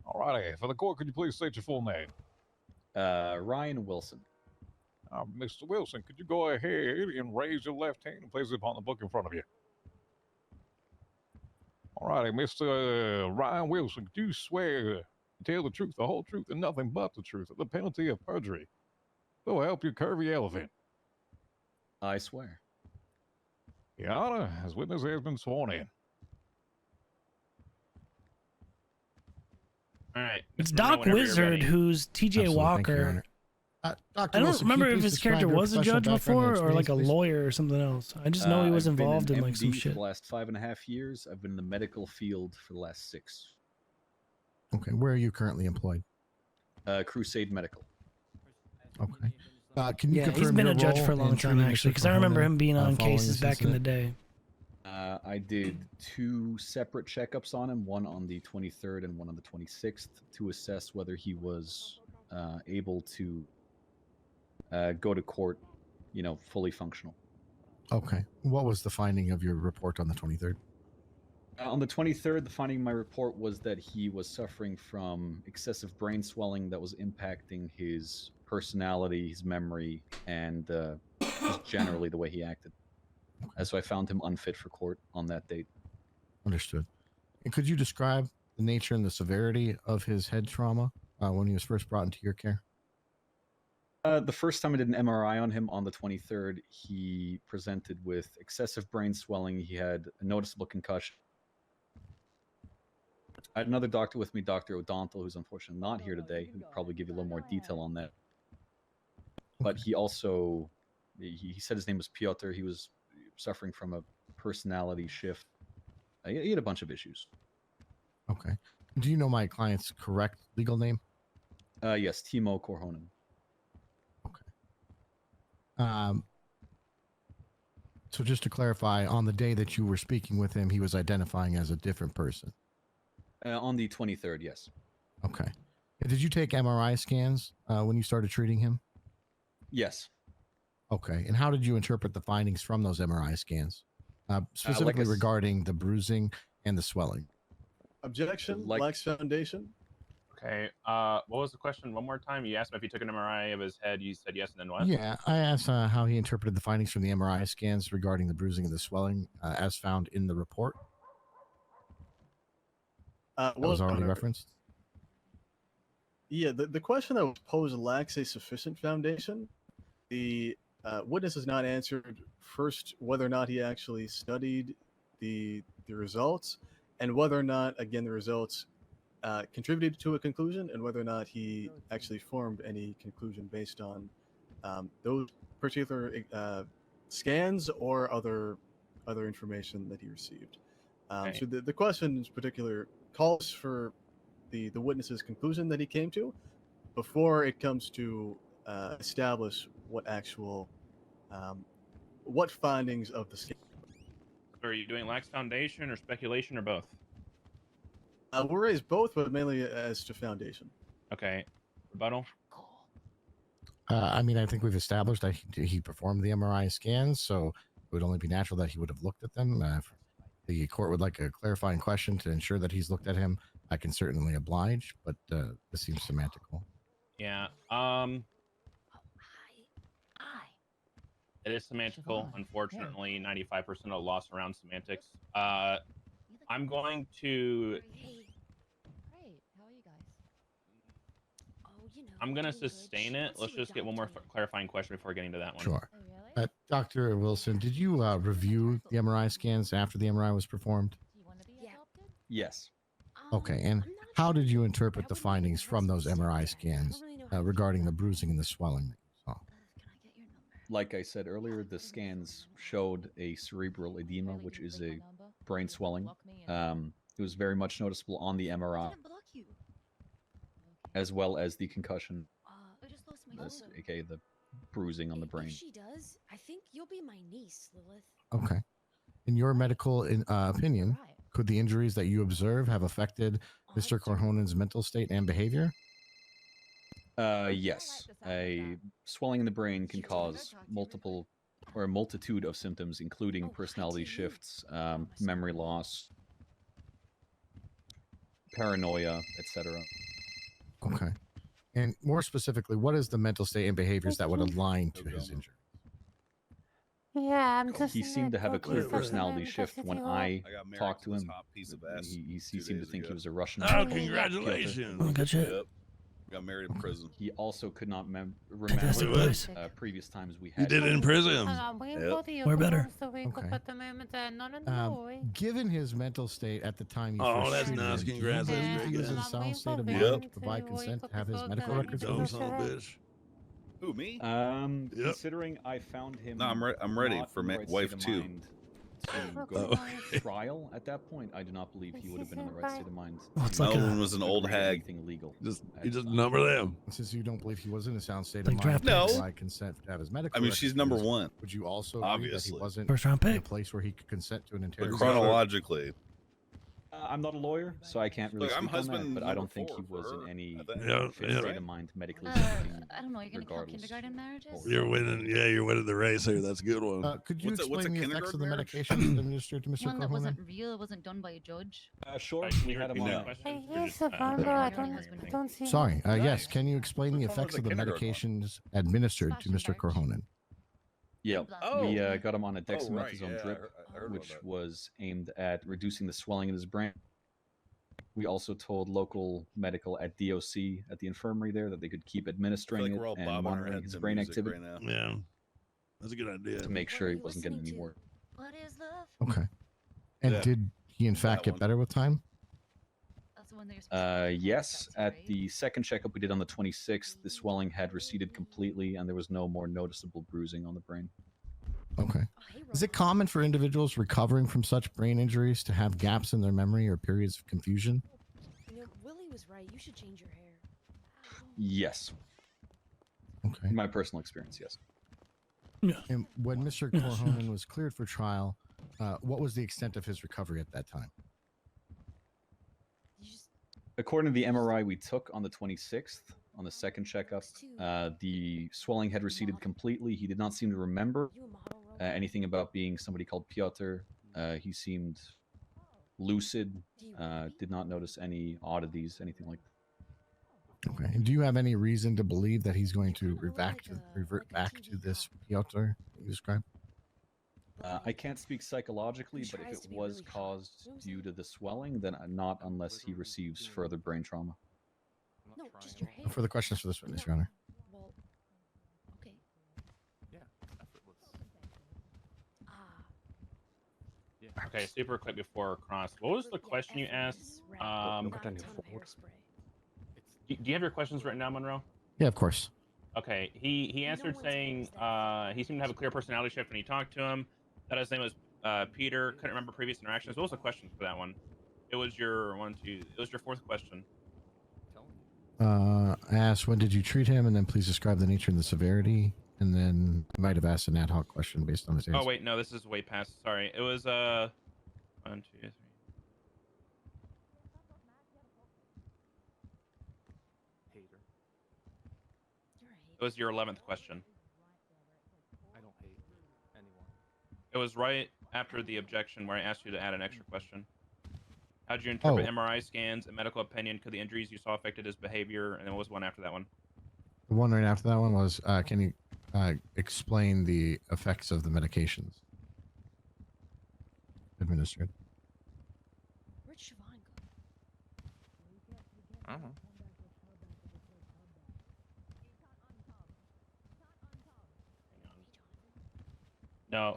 All righty. For the court, could you please state your full name? Ryan Wilson. Mr. Wilson, could you go ahead and raise your left hand and place it upon the book in front of you? All righty, Mr. Ryan Wilson, could you swear to tell the truth, the whole truth, and nothing but the truth, at the penalty of perjury? So help you curvy elephant. I swear. Your Honor, as witness has been sworn in. All right. It's Mr. Doc Monroe, whenever you're Wizard, ready. who's T.J. Absolutely. Thank you, Your Walker. Honor. Dr. I don't Wilson, remember can you if please his character describe your was a professional judge background and before, or like a experience, please? lawyer or something else. I just know he was I've been involved an in like some MD shit. For the last 5.5 years. I've been in the medical field for the last 6. Okay, where are you currently employed? Crusade Medical. Okay. Can you Yeah, confirm he's been your a judge role for a long in time treating actually, Mr. because I remember Corona, him being on following cases this back in the incident? day. I did 2 separate checkups on him, one on the 23rd and one on the 26th, to assess whether he was able to go to court, fully functional. Okay. What was the finding of your report on the 23rd? On the 23rd, the finding in my report was that he was suffering from excessive brain swelling that was impacting his personality, his memory, and just generally the way he acted. So I found him unfit for court on that date. Understood. And could you describe the nature and the severity of his head trauma when he was first brought into your care? The first time I did an MRI on him on the 23rd, he presented with excessive brain swelling. He had a noticeable concussion. I had another doctor with me, Dr. O'Dontal, who's unfortunately not here today, who'd probably give you a little more detail on that. But he also, he said his name was Piotr. He was suffering from a personality shift. He had a bunch of issues. Okay. Do you know my client's correct legal name? Yes, Timo Korhonen. So just to clarify, on the day that you were speaking with him, he was identifying as a different person. On the 23rd, yes. Okay. Did you take MRI scans when you started treating him? Yes. Okay. And how did you interpret the findings from those MRI scans, specifically regarding the bruising and the swelling? Objection. Lacks foundation. Okay. What was the question? One more time. You asked him if he took an MRI of his head. You said yes, and then what? Yeah, I asked how he interpreted the findings from the MRI scans regarding the bruising and the swelling as found in the report. That was already referenced. Yeah, the question that was posed lacks a sufficient foundation. the witness has not answered first whether or not he actually studied the results, and whether or not, again, the results contributed to a conclusion, and whether or not he actually formed any conclusion based on those particular scans or other information that he received. So the question in particular calls for the witness's conclusion that he came to before it comes to establish what actual what findings of the scan. Are you doing lax foundation or speculation or both? We'll raise both, but mainly as to foundation. Okay. Rebuttal? I mean, I think we've established that he performed the MRI scans, so it would only be natural that he would have looked at them. If the court would like a clarifying question to ensure that he's looked at him, I can certainly oblige, but this seems semantical. Yeah. It is semantical. Unfortunately, 95% of the loss around semantics. I'm going to. I'm going to sustain it. Let's just get one more clarifying question before getting to that one. Sure. Dr. Wilson, did you review the MRI scans after the MRI was performed? Yes. Okay, and how did you interpret the findings from those MRI scans regarding the bruising and the swelling that you saw? Like I said earlier, the scans showed a cerebral edema, which is a brain swelling. It was very much noticeable on the MRI, as well as the concussion, aka the bruising on the brain. If she does, I think you'll be my niece, Lilith. Okay. In your medical opinion, could the injuries that you observe have affected Mr. Corhonen's mental state and behavior? Yes. A swelling in the brain can cause multiple or a multitude of symptoms, including personality shifts, memory loss, paranoia, etc. Okay. And more specifically, what is the mental state and behaviors that would align to his injury? Yeah, I'm just. He seemed to have a clear personality shift when I talked to him. He seemed to think he was a Russian. Oh, congratulations! Oh, good shit. Yep. Got married in prison. He also could not remember previous times we had. You did it in prison. We're better. Given his mental state at the time he Oh, first that's treated nice. him, do you Congrats. believe That's he great, was in a guys. sound state of mind Yep. to provide consent to have his medical records Go, released? son of a bitch. Who, me? Considering I found him. No, I'm ready not for in the right wife state of 2. mind to go to trial at that point, I do not believe he would have been in the right state of mind. Melvin was an old hag. Anything illegal. You just number them. Since you don't believe he was in a sound state Like of mind draft to picks. provide consent to have his medical I mean, records she's number released, one. would you also agree that Obviously. he wasn't First round in a pick. place where he could consent to an But interrogation? chronologically, I'm not a lawyer, so I can't really Look, I'm speak on that, husband but I number don't think he 4 was for in any her, I think. Yeah, fit yeah. state of mind medically speaking. I don't know. You're gonna count regardless. kindergarten marriages? You're winning. Yeah, you're winning the race here. That's a good one. Could you What's a explain the effects of the kindergarten marriage? medication administered to Mr. One that Corhonen? wasn't real. It wasn't done by a judge. Sure, we had him No. on. Hey, here's the bundle. I don't see. Sorry, yes, can you explain the Which one was effects the of the kindergarten one? medications administered to Mr. Corhonen? Yeah, Oh. we got him on a Oh, right. dexamethasone Yeah, drip, I heard about which that. was aimed at reducing the swelling in his brain. We also told local medical at DOC at the infirmary there that they could keep I feel administering like it we're all and bobbing our monitoring heads his to brain music activity right now. Yeah, that's a good idea. to make What sure are he you wasn't getting any listening to? worse. What is love? Okay. And Yeah. did he in fact That get one. better with time? That's the one that you're supposed to Yes, at the second checkup we did on the 26th, the swelling had receded completely and there was no more noticeable bruising on the brain. Okay. Is it common for individuals recovering from such brain injuries to have gaps in their memory or periods of confusion? You know, Willie was right. You should change your hair. Yes. Okay. In my personal experience, yes. And when Mr. Corhonen was cleared for trial, what was the extent of his recovery at that time? According to the MRI we took on the 26th, on the second checkup, the swelling had receded completely. He did not seem to remember anything about being somebody called Piotr. He seemed lucid, did not notice any oddities, anything like that. Okay. And do you have any reason to believe that he's going to revert back to this Piotr you described? I can't speak psychologically, but if it was caused due to the swelling, then not unless he receives further brain trauma. No, just your hair. No further questions for this witness, Your Honor. Well, okay. Okay, super quick before cross. What was the question you asked? Do you have your questions written down, Monroe? Yeah, of course. Okay, he answered saying he seemed to have a clear personality shift when he talked to him. That his name was Peter. Couldn't remember previous interactions. What was the question for that one? It was your It was your fourth question. I asked, when did you treat him? And then please describe the nature and the severity. And then I might have asked an ad hoc question based on his answer. Oh wait, no, this is way past. Sorry, it was 1, 2, 3. It was your 11th question. I don't hate anyone. It was right after the objection where I asked you to add an extra question. How did you interpret MRI scans and medical opinion? Could the injuries you saw affected his behavior? And then what was one after that one? The one right after that one was, can you explain the effects of the medications administered? Where'd Siobhan go? I don't know. No.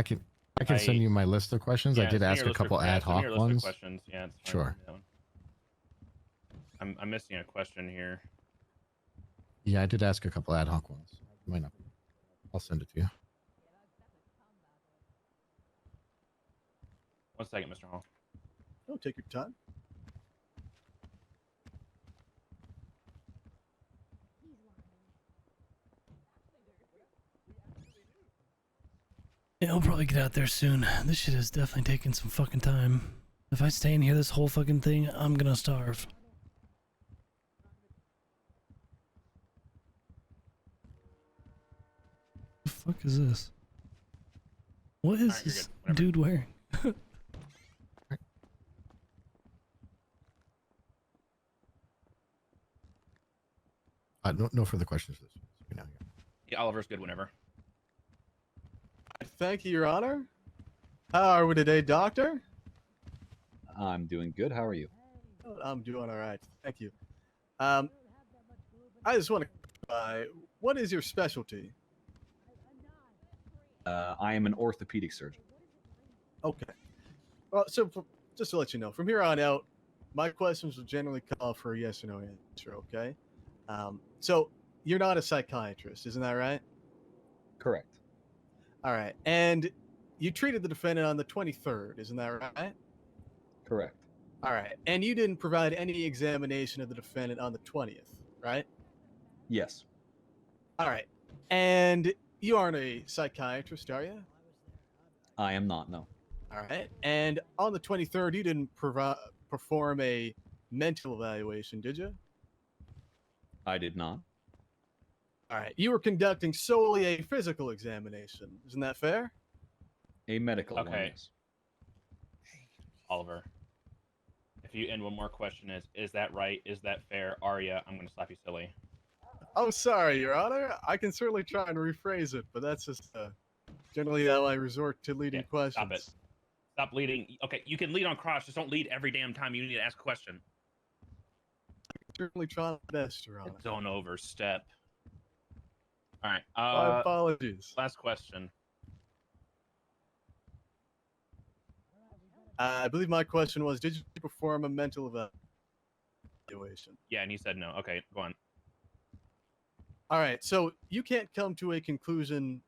I can send you my list of questions. I did ask a couple ad hoc ones. Questions. Yeah, it's fine. Sure. I'm missing a question here. Yeah, I did ask a couple ad hoc ones. Might not be. I'll send it to you. 1 second, Mr. Hall. Oh, take your time. Yeah, we'll probably get out there soon. This shit is definitely taking some fucking time. If I stay in here this whole fucking thing, I'm gonna starve. The fuck is this? What is this dude wearing? No further questions for this. Yeah, Oliver's good whenever. Thank you, Your Honor. How are we today, Doctor? I'm doing good. How are you? I'm doing all right. Thank you. I just want to clarify, what is your specialty? I am an orthopedic surgeon. Okay. Well, so just to let you know, from here on out, my questions will generally call for a yes or no answer, okay? So you're not a psychiatrist, isn't that right? Correct. All right. And you treated the defendant on the 23rd, isn't that right? Correct. All right. And you didn't provide any examination of the defendant on the 20th, right? Yes. All right. And you aren't a psychiatrist, are you? I am not, no. All right. And on the 23rd, you didn't perform a mental evaluation, did you? I did not. All right. You were conducting solely a physical examination. Isn't that fair? A medical one, Okay. yes. Oliver, if you end one more question is that right? Is that fair? Are ya? I'm going to slap you silly. I'm sorry, Your Honor. I can certainly try and rephrase it, but that's just generally how I resort to leading questions. Stop it. Stop leading. Okay, you can lead on cross. Just don't lead every damn time you need to ask a question. Certainly try my best, Your Honor. Don't overstep. All right. My apologies. Last question. I believe my question was, did you perform a mental evaluation? Yeah, and you said no. Okay, go on. All right, so you can't come to a conclusion.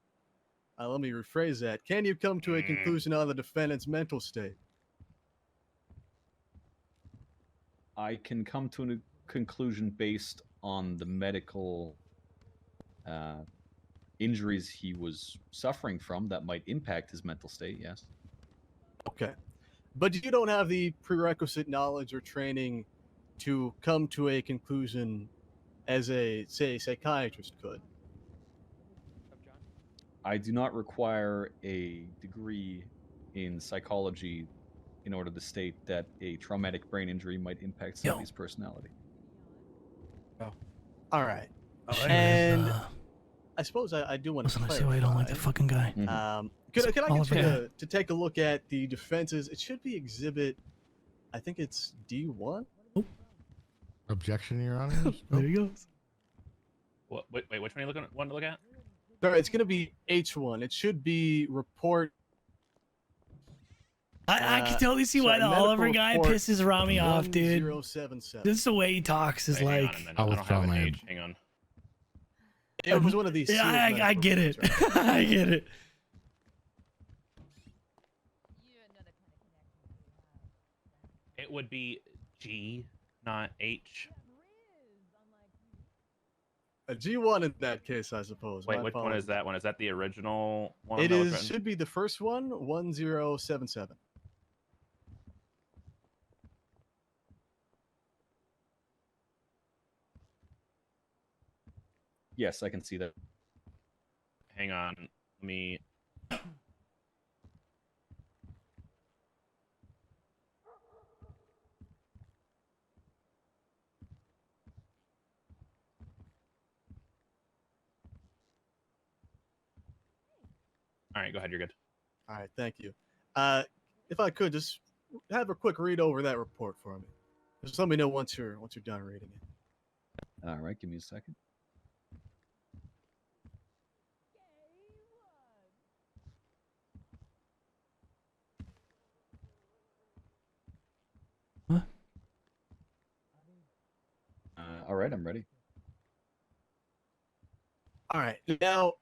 Let me rephrase that. Can you come to a conclusion on the defendant's mental state? I can come to a conclusion based on the medical injuries he was suffering from that might impact his mental state, yes. Okay. But you don't have the prerequisite knowledge or training to come to a conclusion as a, say, psychiatrist could. I do not require a degree in psychology in order to state that a traumatic brain injury might impact somebody's personality. All right. Oh, And I suppose I do want to Listen, I clarify. see why you don't like that fucking guy. Could I get Oliver, you to take a look at the defenses? It should be exhibit, I think it's D1. Objection, Your Honor. There he goes. What? Wait, which one are you want to look at? Sorry, it's going to be H1. It should be report. I can totally see why the medical Oliver guy report pisses Rami off, dude. 1077. Just the way he talks is Hey, hang on like. a minute. I'll I don't withdraw have an my- age. Hang on. It was one of these. Yeah, sealed I medical get it. reports, right? I get it. It would be G, not H. A G1 in that case, I suppose. Wait, My which one is apologies. that one? Is that the original one? It that was is written? should be the first one, 1077. Yes, I can see that. Hang on. Let me. All right, go ahead. You're good. All right, thank you. If I could just have a quick read over that report for me. Just let me know once you're done reading it. All right, give me a second. Huh? All right, I'm ready. All right. Now,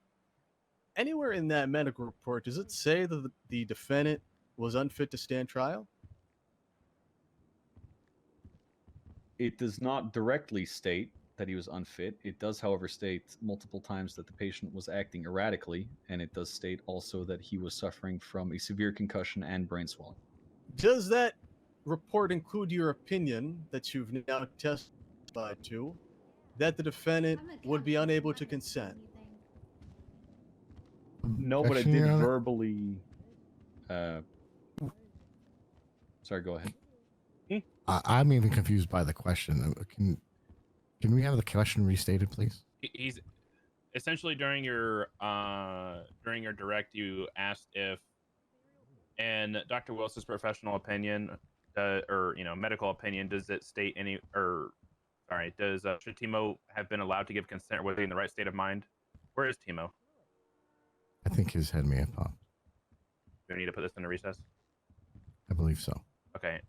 anywhere in that medical report, does it say that the defendant was unfit to stand trial? It does not directly state that he was unfit. It does, however, state multiple times that the patient was acting erratically, and it does state also that he was suffering from a severe concussion and brain swelling. Does that report include your opinion that you've now testified to that the defendant would be unable to consent? No, but I Objection, did Your Honor? verbally. Sorry, go ahead. I'm even confused by the question. Can we have the question restated, please? He's essentially during your direct, you asked if, in Dr. Wilson's professional opinion, or medical opinion, does it state any, or sorry, does should Timo have been allowed to give consent, or was he in the right state of mind? Where is Timo? I think his head may have popped. Do we need to put this in a recess? I believe so. Okay.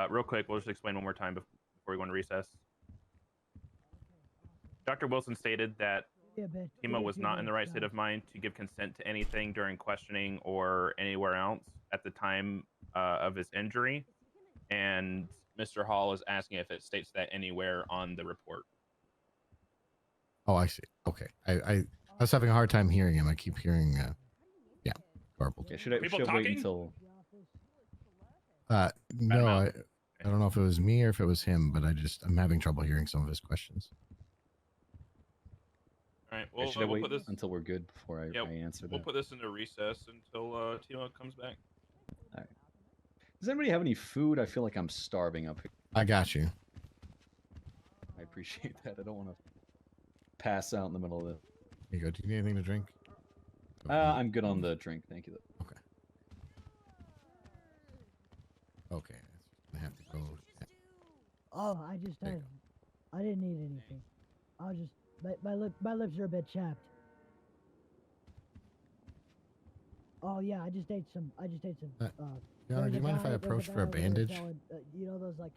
Real quick, we'll just explain one more time before we go into recess. Dr. Wilson stated that Timo was not in the right state of mind to give consent to anything during questioning or anywhere else at the time of his injury. And Mr. Hall is asking if it states that anywhere on the report. Oh, I see. Okay. I was having a hard time hearing him. I keep hearing, garbled. Yeah, should I People wait talking? until? No, I don't know if it was me or if it was him, but I'm having trouble hearing some of his questions. All right. Yeah, Well, should I we'll wait put this until we're good before I answer We'll that? put this into recess until Timo comes back. All right. Does anybody have any food? I feel like I'm starving up here. I got you. I appreciate that. I don't want to pass out in the middle of it. Here you go. Do you need anything to drink? I'm good on the drink. Thank you. Okay. Okay. I have to go. Oh, I didn't need anything. I'll just my lips are a bit chapped. Oh yeah, I just ate some. Your Honor, do you mind if I approach for a bandage? You know those like.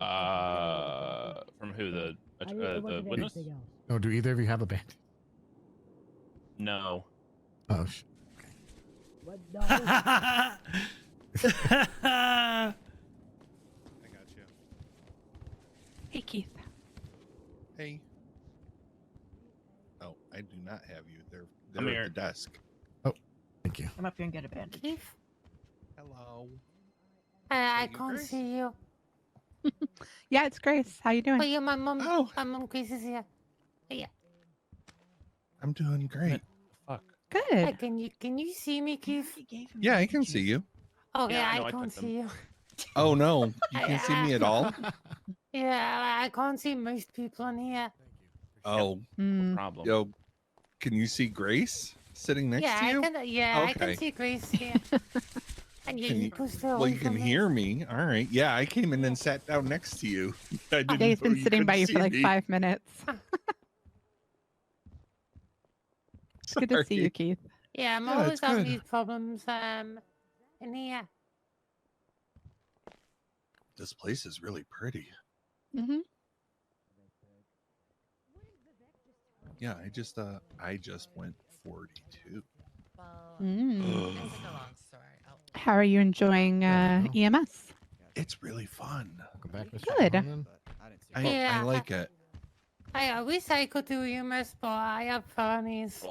From who? The It wasn't witness? anything else. No, do either of you have a bandage? No. Oh, shit. What? No, I got you. Hey, Keith. Hey. Oh, I do not have you. They're Come at here. the desk. Oh, thank you. Come up here and get a bandage. Keith, Hello. I you, can't Grace? see you. Yeah, it's Grace. How you doing? Oh, yeah, my mom. Oh. My mom Grace is here. Yeah. I'm doing great. Fuck. Hey, Good. can you see me, Keith? Yeah, I can see you. Okay, Yeah, I know, I I can't took them. see you. Oh no, you can't see me at all. Yeah, I can't see most people in here. Oh, Mm. Problem. yo, can you see Grace sitting next Yeah, to you? I can Okay. see Grace here. And Can you you- pushed her Well, away you can from me. hear me. All right. Yeah, I came in and sat down next to you. I didn't Yeah, he's know been sitting by you couldn't for like see me. 5 minutes. It's good to see you, Sorry. Keith. Yeah, I'm Yeah, always it's having good. these problems in here. This place is really pretty. Mm-hmm. Yeah, I just went 42. Mm. How are you enjoying EMS? It's really fun. Welcome back, Mr. Good. Conlon. I like it. I wish I could do EMS, but I have felonies.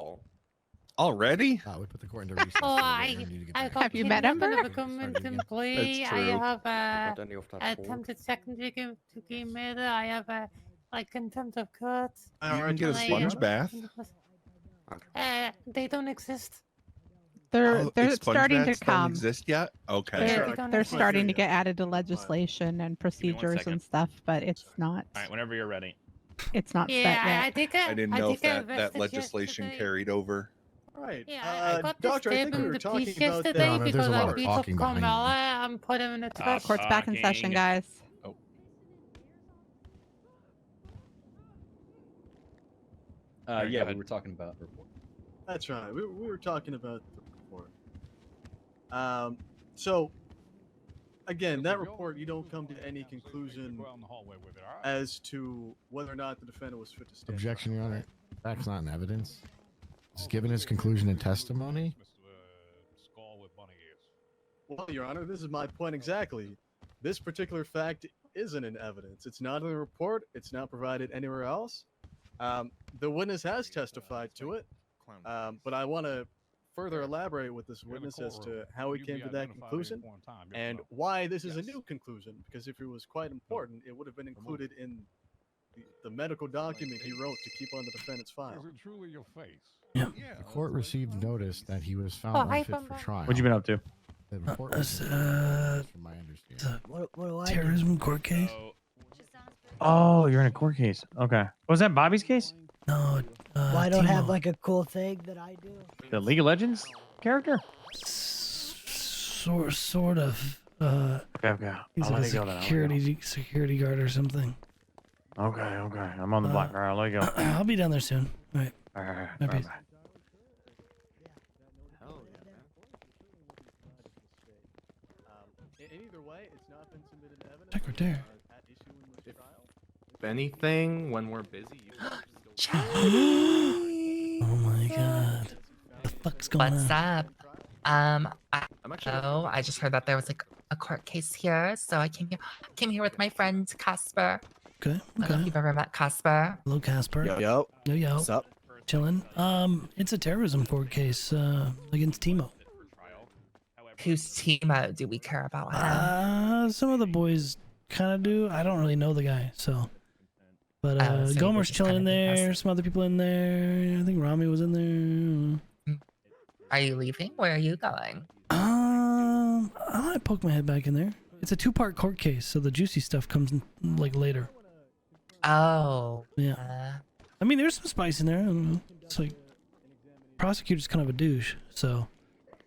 Already? We put the court into recess. Oh, so we I need to get got back. Have you met him, kidnapped Bert? of a government employee. That's I true. have Got any of that attempted second degree murder. I have like contempt of court. You can get a sponge bath. They don't exist. They're Sponge starting to baths don't come. exist yet? Okay. They're starting to get added to legislation and procedures second. and stuff, but it's not. All right, whenever you're ready. It's not set Yeah, yet. I think I didn't know if I that vested legislation yesterday. carried over. Right. Yeah, I got this Doctor, I think tip we in were the talking piece about yesterday Honor, there's because a lot I of beat up talking behind you. Carmela and put him in a trash. Court's back in session, guys. Alright, go Yeah, we ahead. were talking about report. That's right. We were talking about the report. So, again, that report, you don't come to any conclusion as to whether or not the defendant was fit to stand. Objection, Your Honor. Fact's not in evidence. He's given his conclusion in testimony. Well, Your Honor, this is my point exactly. This particular fact isn't in evidence. It's not in the report. It's not provided anywhere else. The witness has testified to it, but I want to further elaborate with this witness as to how he came to that conclusion and why this is a new conclusion, because if it was quite important, it would have been included in the medical document he wrote to keep on the defendant's file. Is it truly your face? Yeah. The court received notice that he was Oh, found hi, unfit for Bumba. trial. What you been up to? The report was from my understanding. What do I do? Terrorism court case? Oh, you're in a court case. Okay. Was that Bobby's case? No. Well, I don't have Timo. like a cool thing that I do. The League of Legends character? Sort of. Okay. He's I'll like let a you go then. I'll let you go. security guard or something. Okay. I'm on the block. All right, I'll let you go. I'll be down there soon. All right. All right. Bye, Bye. peace. In either way, it's not been submitted to evidence. Check right there. At issue in this trial. If anything, when we're busy, you Oh my god. The fuck's going What's on? up? I just heard that there was like a court case here, so I came here with my friend Casper. Okay. I don't know if Okay. you've ever met Casper. Hello, Casper. Yo. Yo. What's up? Chilling. It's a terrorism court case against Timo. Who's Timo? Do we care about him? Some of the boys kind of do. I don't really know the guy, so. But Oh, so you Gomer's just chilling in kinda think there. us. Some other people in there. I think Rami was in there. Are you leaving? Where are you going? I might poke my head back in there. It's a two-part court case, so the juicy stuff comes in, like later. Oh. Yeah. I mean, there's some spice in there. I don't know. It's like prosecutor's kind of a douche, so.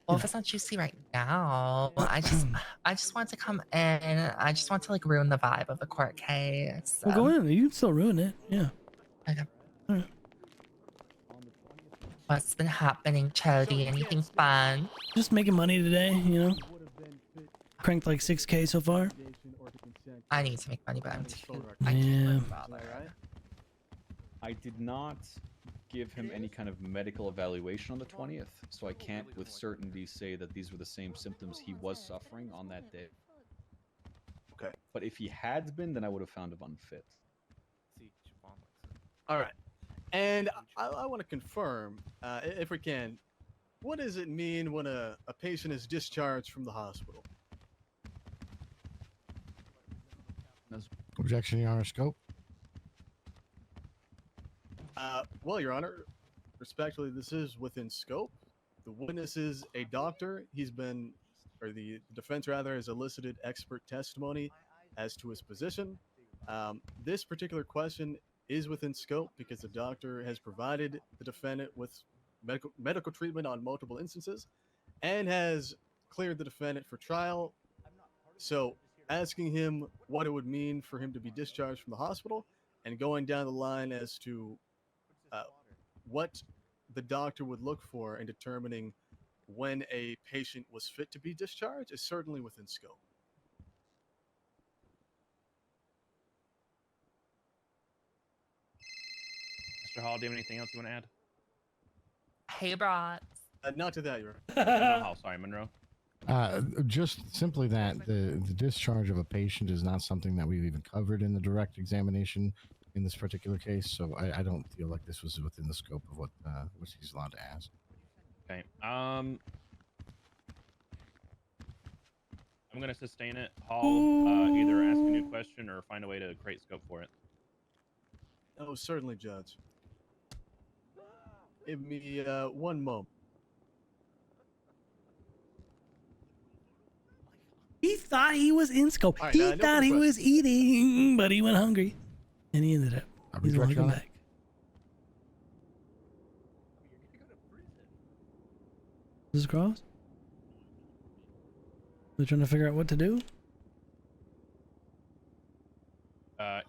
Well, if it's not juicy right now, I just want to come in. I just want to like ruin the vibe of the court case. Well, go in. You can still ruin it. Yeah. Okay. All right. What's been happening, Chodie? Anything fun? Just making money today, you know. Cranked like 6K so far. I need to make money, but I'm too. Yeah. I did not give him any kind of medical evaluation on the 20th, so I can't with certainty say that these were the same symptoms he was suffering on that day. Okay. But if he had been, then I would have found him unfit. All right. And I want to confirm, if we can, what does it mean when a patient is discharged from the hospital? Objection, Your Honor. Scope. Well, Your Honor, respectfully, this is within scope. The witness is a doctor. The defense rather has elicited expert testimony as to his position. This particular question is within scope because the doctor has provided the defendant with medical treatment on multiple instances and has cleared the defendant for trial. So asking him what it would mean for him to be discharged from the hospital and going down the line as to what the doctor would look for in determining when a patient was fit to be discharged is certainly within scope. Mr. Hall, do you have anything else you want to add? Hey, brats. Not to that, Your Monroe Hall, sorry, Monroe. Just simply that the discharge of a patient is not something that we've even covered in the direct examination in this particular case, so I don't feel like this was within the scope of what he's allowed to ask. Okay. I'm gonna sustain it. Hall, either ask a new question or find a way to create scope for it. Oh, certainly, Judge. Give me one moment. He thought he was in scope. All right, He no thought he was eating, but he went hungry, and he ended up. He's walking back. Is this cross? They're trying to figure out what to do.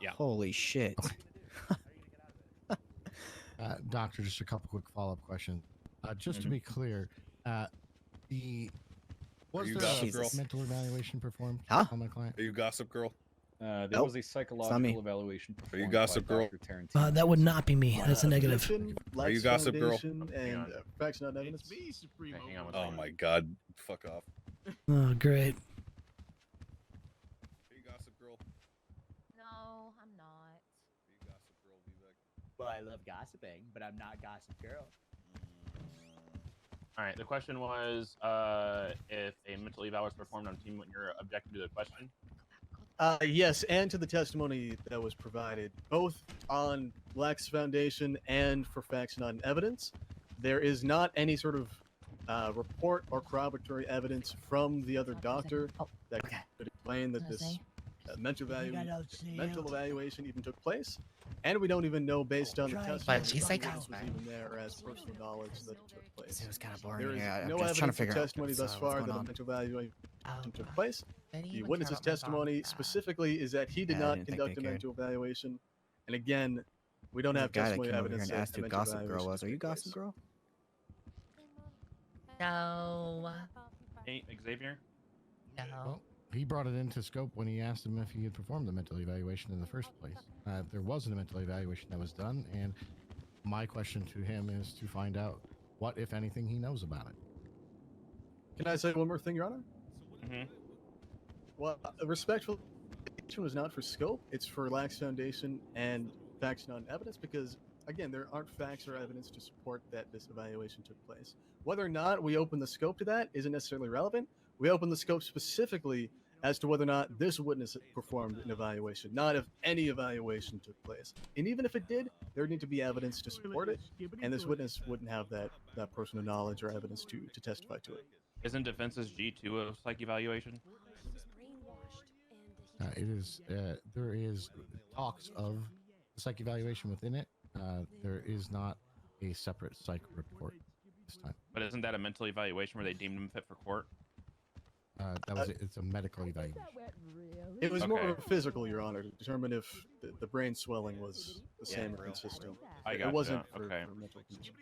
Yeah. Holy shit. Doctor, just a couple quick follow-up questions. Just to be clear, was you there Gossip a Girl? mental evaluation performed Huh? on my client? Are you Gossip Girl? There Nope, was a it's not me. psychological evaluation Are performed you Gossip by Girl? Dr. Tarantino. That would not be me. That's a negative. Are you Gossip Girl? And facts not evidence. Okay, hang on one Oh second. my God! Fuck off. Oh, great. Are you Gossip Girl? No, I'm not. Are you Gossip Girl, Vivek? Well, I love gossiping, but I'm not Gossip Girl. All right. The question was, if a mental eval was performed on a team when you're objecting to the question. Yes, and to the testimony that was provided, both on Black's Foundation and for facts not evidence. There is not any sort of report or corroboratory evidence from the other doctor that could explain that this mental evaluation even took place. And we don't even know, based on the testimony, But she's if like, this was even there as personal knowledge that it took place. It was kind of boring. There is Yeah, I'm no just trying evidence to of figure out testimony thus what's far going that a on. mental evaluation took place. Benny The would witness's care about my dog. testimony specifically is that he did Yeah, I not didn't think conduct they a cared. mental evaluation. And again, we don't There's a have guy that testimony came over here evidence and that asked a who mental Gossip Girl evaluation was. Are you took place. Gossip Girl? No. Hey, Xavier. No. Well, he brought it into scope when he asked him if he had performed the mental evaluation in the first place. There wasn't a mental evaluation that was done, and my question to him is to find out what, if anything, he knows about it. Can I say one more thing, Your Honor? Mm-hmm. Well, respectful was not for scope. It's for Lax Foundation and facts not evidence because, again, there aren't facts or evidence to support that this evaluation took place. Whether or not we open the scope to that isn't necessarily relevant. We open the scope specifically as to whether or not this witness performed an evaluation, not if any evaluation took place. And even if it did, there would need to be evidence to support it, and this witness wouldn't have that personal knowledge or evidence to testify to it. Isn't defense's G2 a psych evaluation? It is. There is talks of psych evaluation within it. There is not a separate psych report this time. But isn't that a mental evaluation where they deemed him fit for court? It's a medical evaluation. It was more Okay. of a physical, Your Honor, to determine if the brain swelling was the same or consistent. I It gotcha. wasn't for, Okay. for mental condition.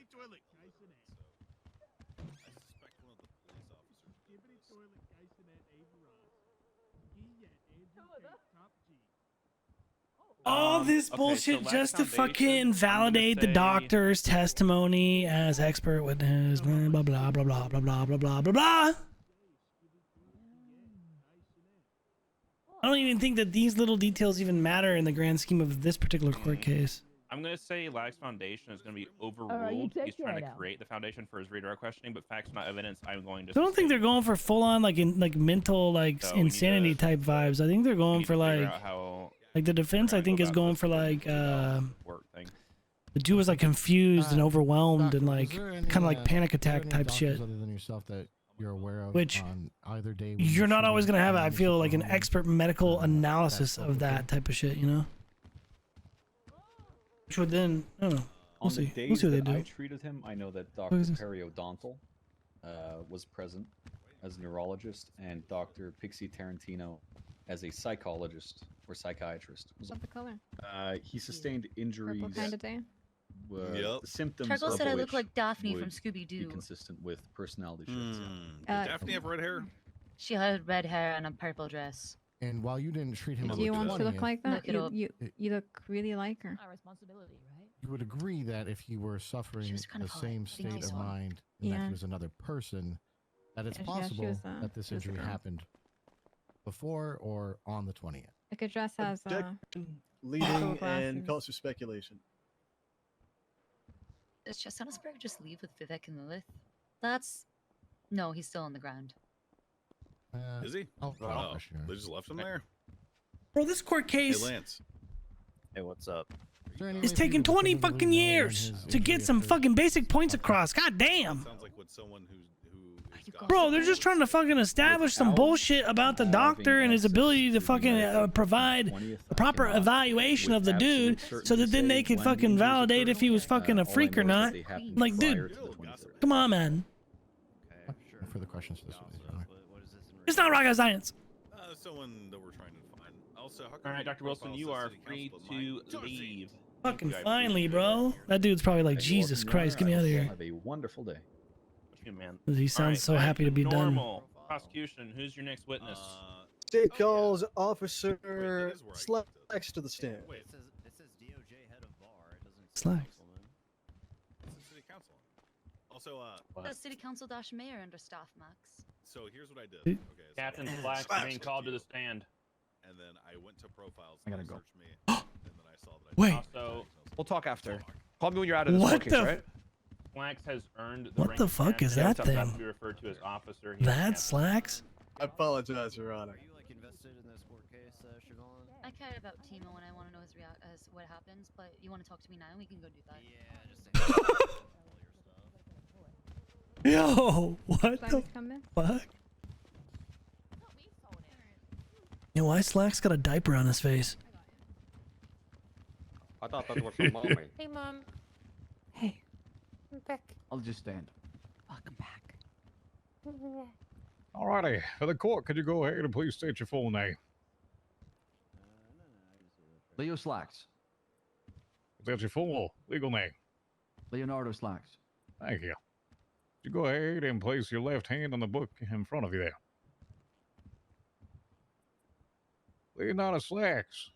All this okay, bullshit so Lax just to Foundation, fucking validate the say- doctor's testimony as expert witness. Blah blah blah blah blah blah blah blah blah blah blah. I don't even think that these little details even matter in the grand scheme of this particular court case. I'm gonna say Lax Foundation is gonna be overruled. take He's trying that to out. create the foundation for his redirect questioning, but facts not evidence. I'm going to. I don't think they're going for full on like mental like So we need insanity to- type vibes. I think they're going for figure like out how the defense. I think is going for like work thing. the dude was like confused and overwhelmed and like Was there any, kind of like panic are there attack any type doctors shit. Other than yourself that you're aware of, Which on either day. when you You're not treated always gonna have it. I this feel like an wrong? expert medical analysis of that type of shit, you know. Which would then, I don't know. We'll On the see. days We'll see what that they I do. treated him, I know that What Dr. is this? Periodontal was present as a neurologist, and Dr. Pixie Tarantino as a psychologist or psychiatrist. What's up the color? He sustained injuries. Purple kind of day. The symptoms Turgle of said I which look like Daphne from would Scooby-Doo. Be consistent with personality traits. Did Uh, Daphne have red hair? She had red hair and a purple dress. And while you didn't treat him, Do on you the want to look 20th, like that? Look it up. You look really like her. Our responsibility, right? you would agree that if he were suffering was kind the of hot. same Pretty state nice of one. mind and that Yeah. he was another person, that it's Yeah, she possible was, that this she was a injury girl. happened before or on the 20th. I could dress as Objection, leading and glasses. calls for speculation. Does Chesanosburg just leave with Vivek and Lilith? That's... No, he's still on the ground. Is he? I'll call Oh, the question. they just left him there. Bro, this court case Hey, Lance. Hey, what's up? is taking 20 fucking years to get some fucking basic points across. God damn. Sounds like what someone who is Bro, they're just trying to fucking establish some bullshit about the doctor and his ability to fucking provide a proper evaluation of the dude so that then they can fucking validate if he was fucking a freak or not. Like, dude, come on, man. No further questions for this one, Your Honor. It's not rocket science. someone that we're trying to find. Also, how come All right, your Dr. Wilson, profile you says are city free council, but to mine leave. Fucking Thank you, I finally, appreciate bro. That dude's probably like, Jesus Christ, get me out of here. Have a wonderful day. You, man. He sounds All right, so back happy to be done. normal. Prosecution, who's your next witness? State calls Officer Slacks to the stand. This says DOJ head of bar. It doesn't. Slacks. This is city council. Also, The city council dash mayor under staff, Max. so here's what I did. Okay, so Captain I- Slacks Slacks being called to the stand. And then I went to profiles. I and gotta go. searched me, and then I saw that. I Wait. Also, We'll talk after. Call me when you're out of this What focus, the- right? Slacks has earned the What rank the of fuck is captain. that He's about thing? to be referred to as officer. He is captain. That Slacks? I apologize, Your Honor. Are you like invested in this court case, Siobhan? I care about Timo when I want to know his as what happens, but you want to talk to me now? We can go do that. Yeah, just Yo, what the Slacks coming? fuck? Yo, why Slacks got a diaper on his face? I thought that was the mommy. Hey, Mom. Hey. I'm back. I'll just stand. Welcome back. Alrighty, for the court, could you go ahead and please state your full name? Leo Slacks. That's your full legal name. Leonardo Slacks. Thank you. Could you go ahead and place your left hand on the book in front of you there? Leonardo Slacks,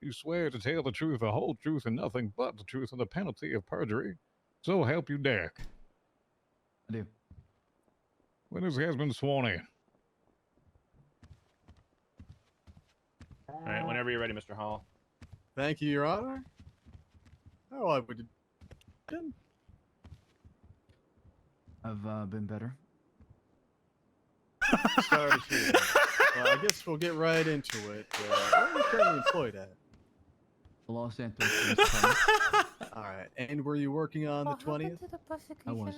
you swear to tell the truth, the whole truth, and nothing but the truth on the penalty of perjury. So help you, Derek. I do. Witness has been sworn in. All right, whenever you're ready, Mr. Hall. Thank you, Your Honor. Oh, I would. I've been better. Sorry to hear that. Well, I guess we'll get right into it. Where are you currently employed at? The Los Santos Police Department. All right. And were you working on the What happened 20th? to the prosecution? I was.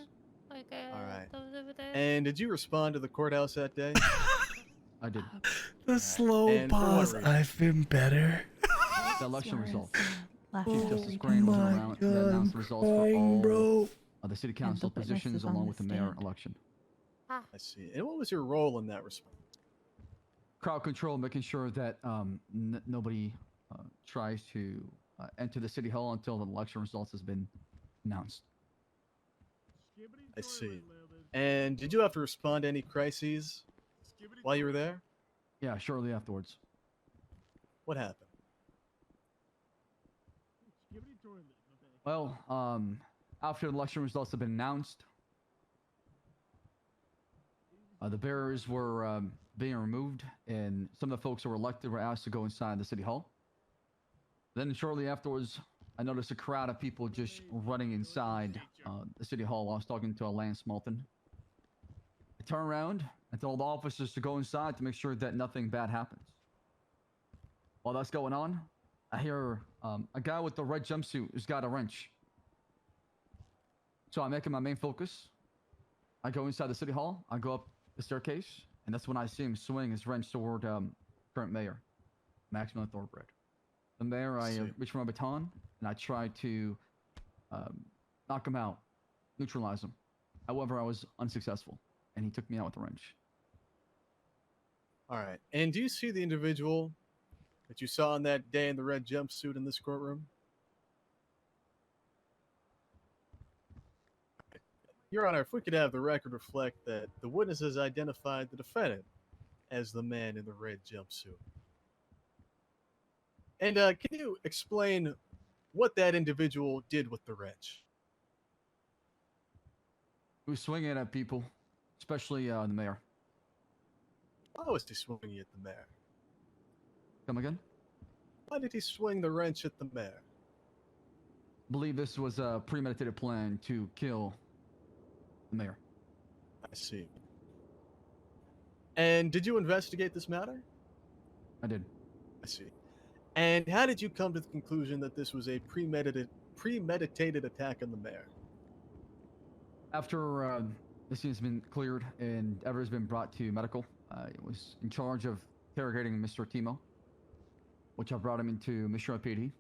Like, All right. those over there? And did you respond to the courthouse that day? I did. The slow And for what pause. reason? I've been better. The election results. Left Chief hand. Justice Green was my around to God, announce the results for crying, all bro. of the city council witnesses positions on along the with the mayor stand. election. I see. And what was your role in that response? Crowd control, making sure that nobody tries to enter the city hall until the election results has been announced. I see. And did you have to respond to any crises while you were there? Yeah, shortly afterwards. What happened? Well, after the election results have been announced, the barriers were being removed, and some of the folks who were elected were asked to go inside the city hall. Then shortly afterwards, I noticed a crowd of people just running inside the city hall while I was talking to Lance Moulton. I turned around and told the officers to go inside to make sure that nothing bad happens. While that's going on, I hear a guy with the red jumpsuit who's got a wrench. So I make it my main focus. I go inside the city hall, I go up the staircase, and that's when I see him swing his wrench toward current mayor, Maximilian Thorbred. The mayor, I reach for my baton, and I try to knock him out, neutralize him. However, I was unsuccessful, and he took me out with a wrench. All right. And do you see the individual that you saw on that day in the red jumpsuit in this courtroom? Your Honor, if we could have the record reflect that the witnesses identified the defendant as the man in the red jumpsuit. And can you explain what that individual did with the wrench. He was swinging at people, especially the mayor. Why was he swinging at the mayor? Come again? Why did he swing the wrench at the mayor? I believe this was a premeditated plan to kill the mayor. I see. And did you investigate this matter? I did. I see. And how did you come to the conclusion that this was a premeditated attack on the mayor? After the scene has been cleared and Ever has been brought to medical, I was in charge of interrogating Mr. Timo, which I brought him into Mission PD. There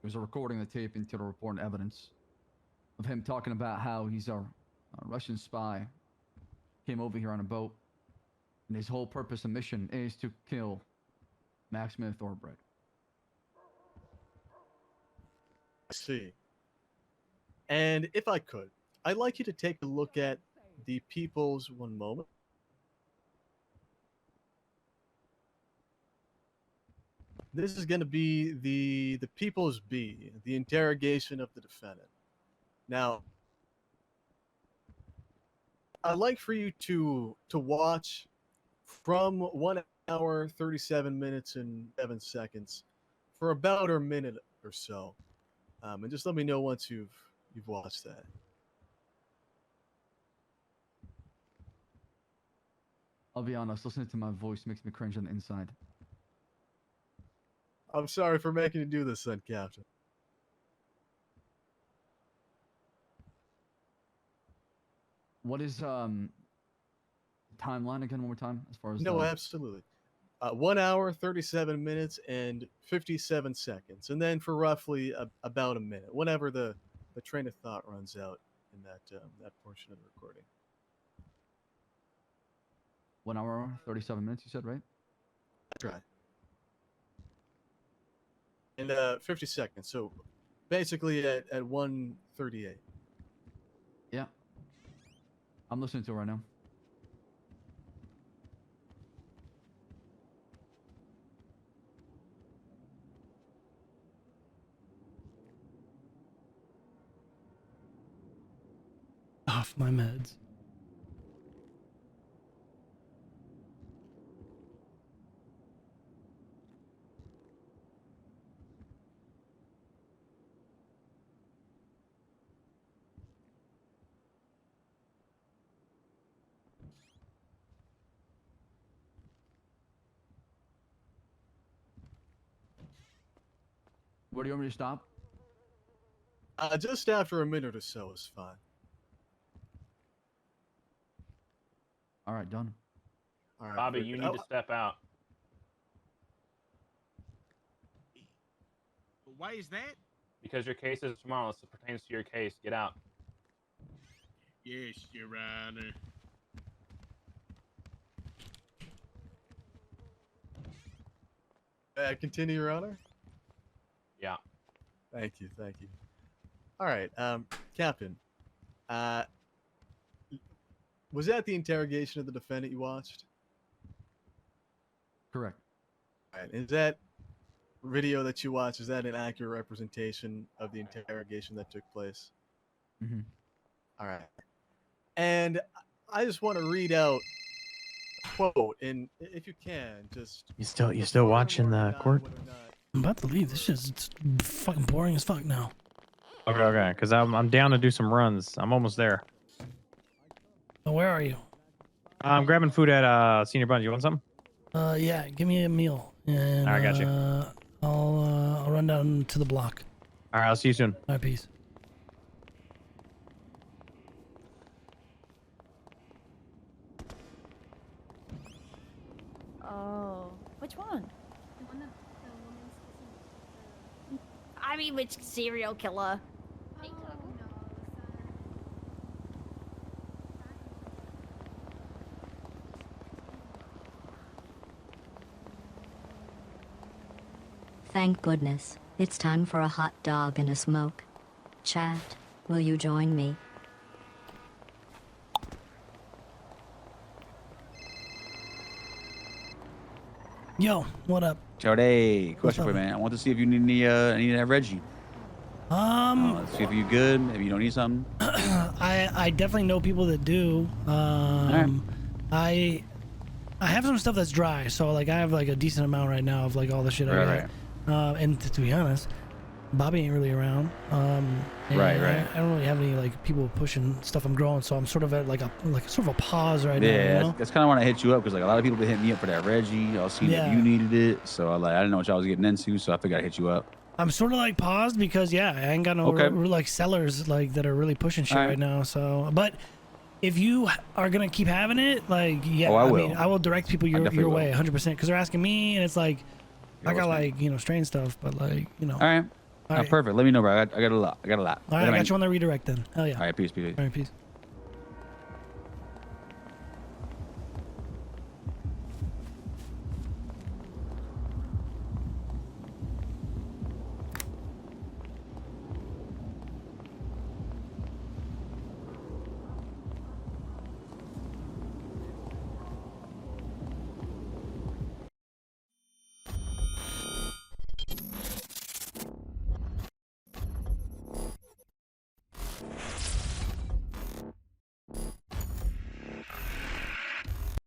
was a recording of the tape into the report and evidence of him talking about how he's a Russian spy, came over here on a boat, and his whole purpose and mission is to kill Max Smith or Brett. I see. And if I could, I'd like you to take a look at the people's one moment. This is going to be the people's B, the interrogation of the defendant. Now, I'd like for you to watch from 1 hour, 37 minutes, and 7 seconds for about a minute or so. And just let me know once you've watched that. I'll be honest, listening to my voice makes me cringe on the inside. I'm sorry for making you do this, then, Captain. What is timeline again one more time as far as No, absolutely. 1 hour, 37 minutes, and 57 seconds. And then for roughly about a minute, whenever the train of thought runs out in that portion of the recording. 1 hour, 37 minutes, you said, right? That's right. And 50 seconds. So basically at 1:38. Yeah. I'm listening to it right now. Off my meds. Where do you want me to stop? Just after a minute or so is fine. All right, done. All right, Bobby, very you good. need to step out. Why is that? Because your case is tomorrow. This pertains to your case. Get out. Yes, Your Honor. Continue, Your Honor. Yeah. Thank you. Thank you. All right, Captain. Was that the interrogation of the defendant you watched? Correct. All right. Is that video that you watched, is that an accurate representation of the interrogation that took place? Mm-hmm. All right. And I just want to read out a quote, and if you can, just... You still watching the court? I'm about to leave. This shit's fucking boring as fuck now. Okay, because I'm down to do some runs. I'm almost there. So where are you? I'm grabbing food at Senior Buns. You want something? Yeah, give me a meal. And, All right, got you. I'll run down to the block. All right, I'll see you soon. All right, peace. Oh, which one? I mean, which serial killer? Thank goodness, it's time for a hot dog and a smoke. Chat, will you join me? Yo, what up? Chodie, question for you, man. I want to see if you need any of that Reggie. See if you're good. If you don't need something. I definitely know people that do. I have some stuff that's dry, so like I have like a decent amount right now of like all the shit I got. And to be honest, Bobby ain't really around. And Right. I don't really have any like people pushing stuff I'm growing, so I'm sort of at like sort of a pause right now. Yeah, You know? that's kind of when I hit you up because like a lot of people been hitting me up for that Reggie. I was seeing if you needed it, so I didn't know what y'all was getting into, so I figured I'd hit you up. I'm sort of like paused because I ain't got no like sellers like that are really pushing shit right now. So, but if you are gonna keep having it, like I mean, I will direct people your way 100% because they're asking me, and it's like I got like strange stuff, but like All right. Perfect. Let me know, bro. I got a lot. All right, I got you on the redirect then. Hell yeah. All right, peace. All right, peace.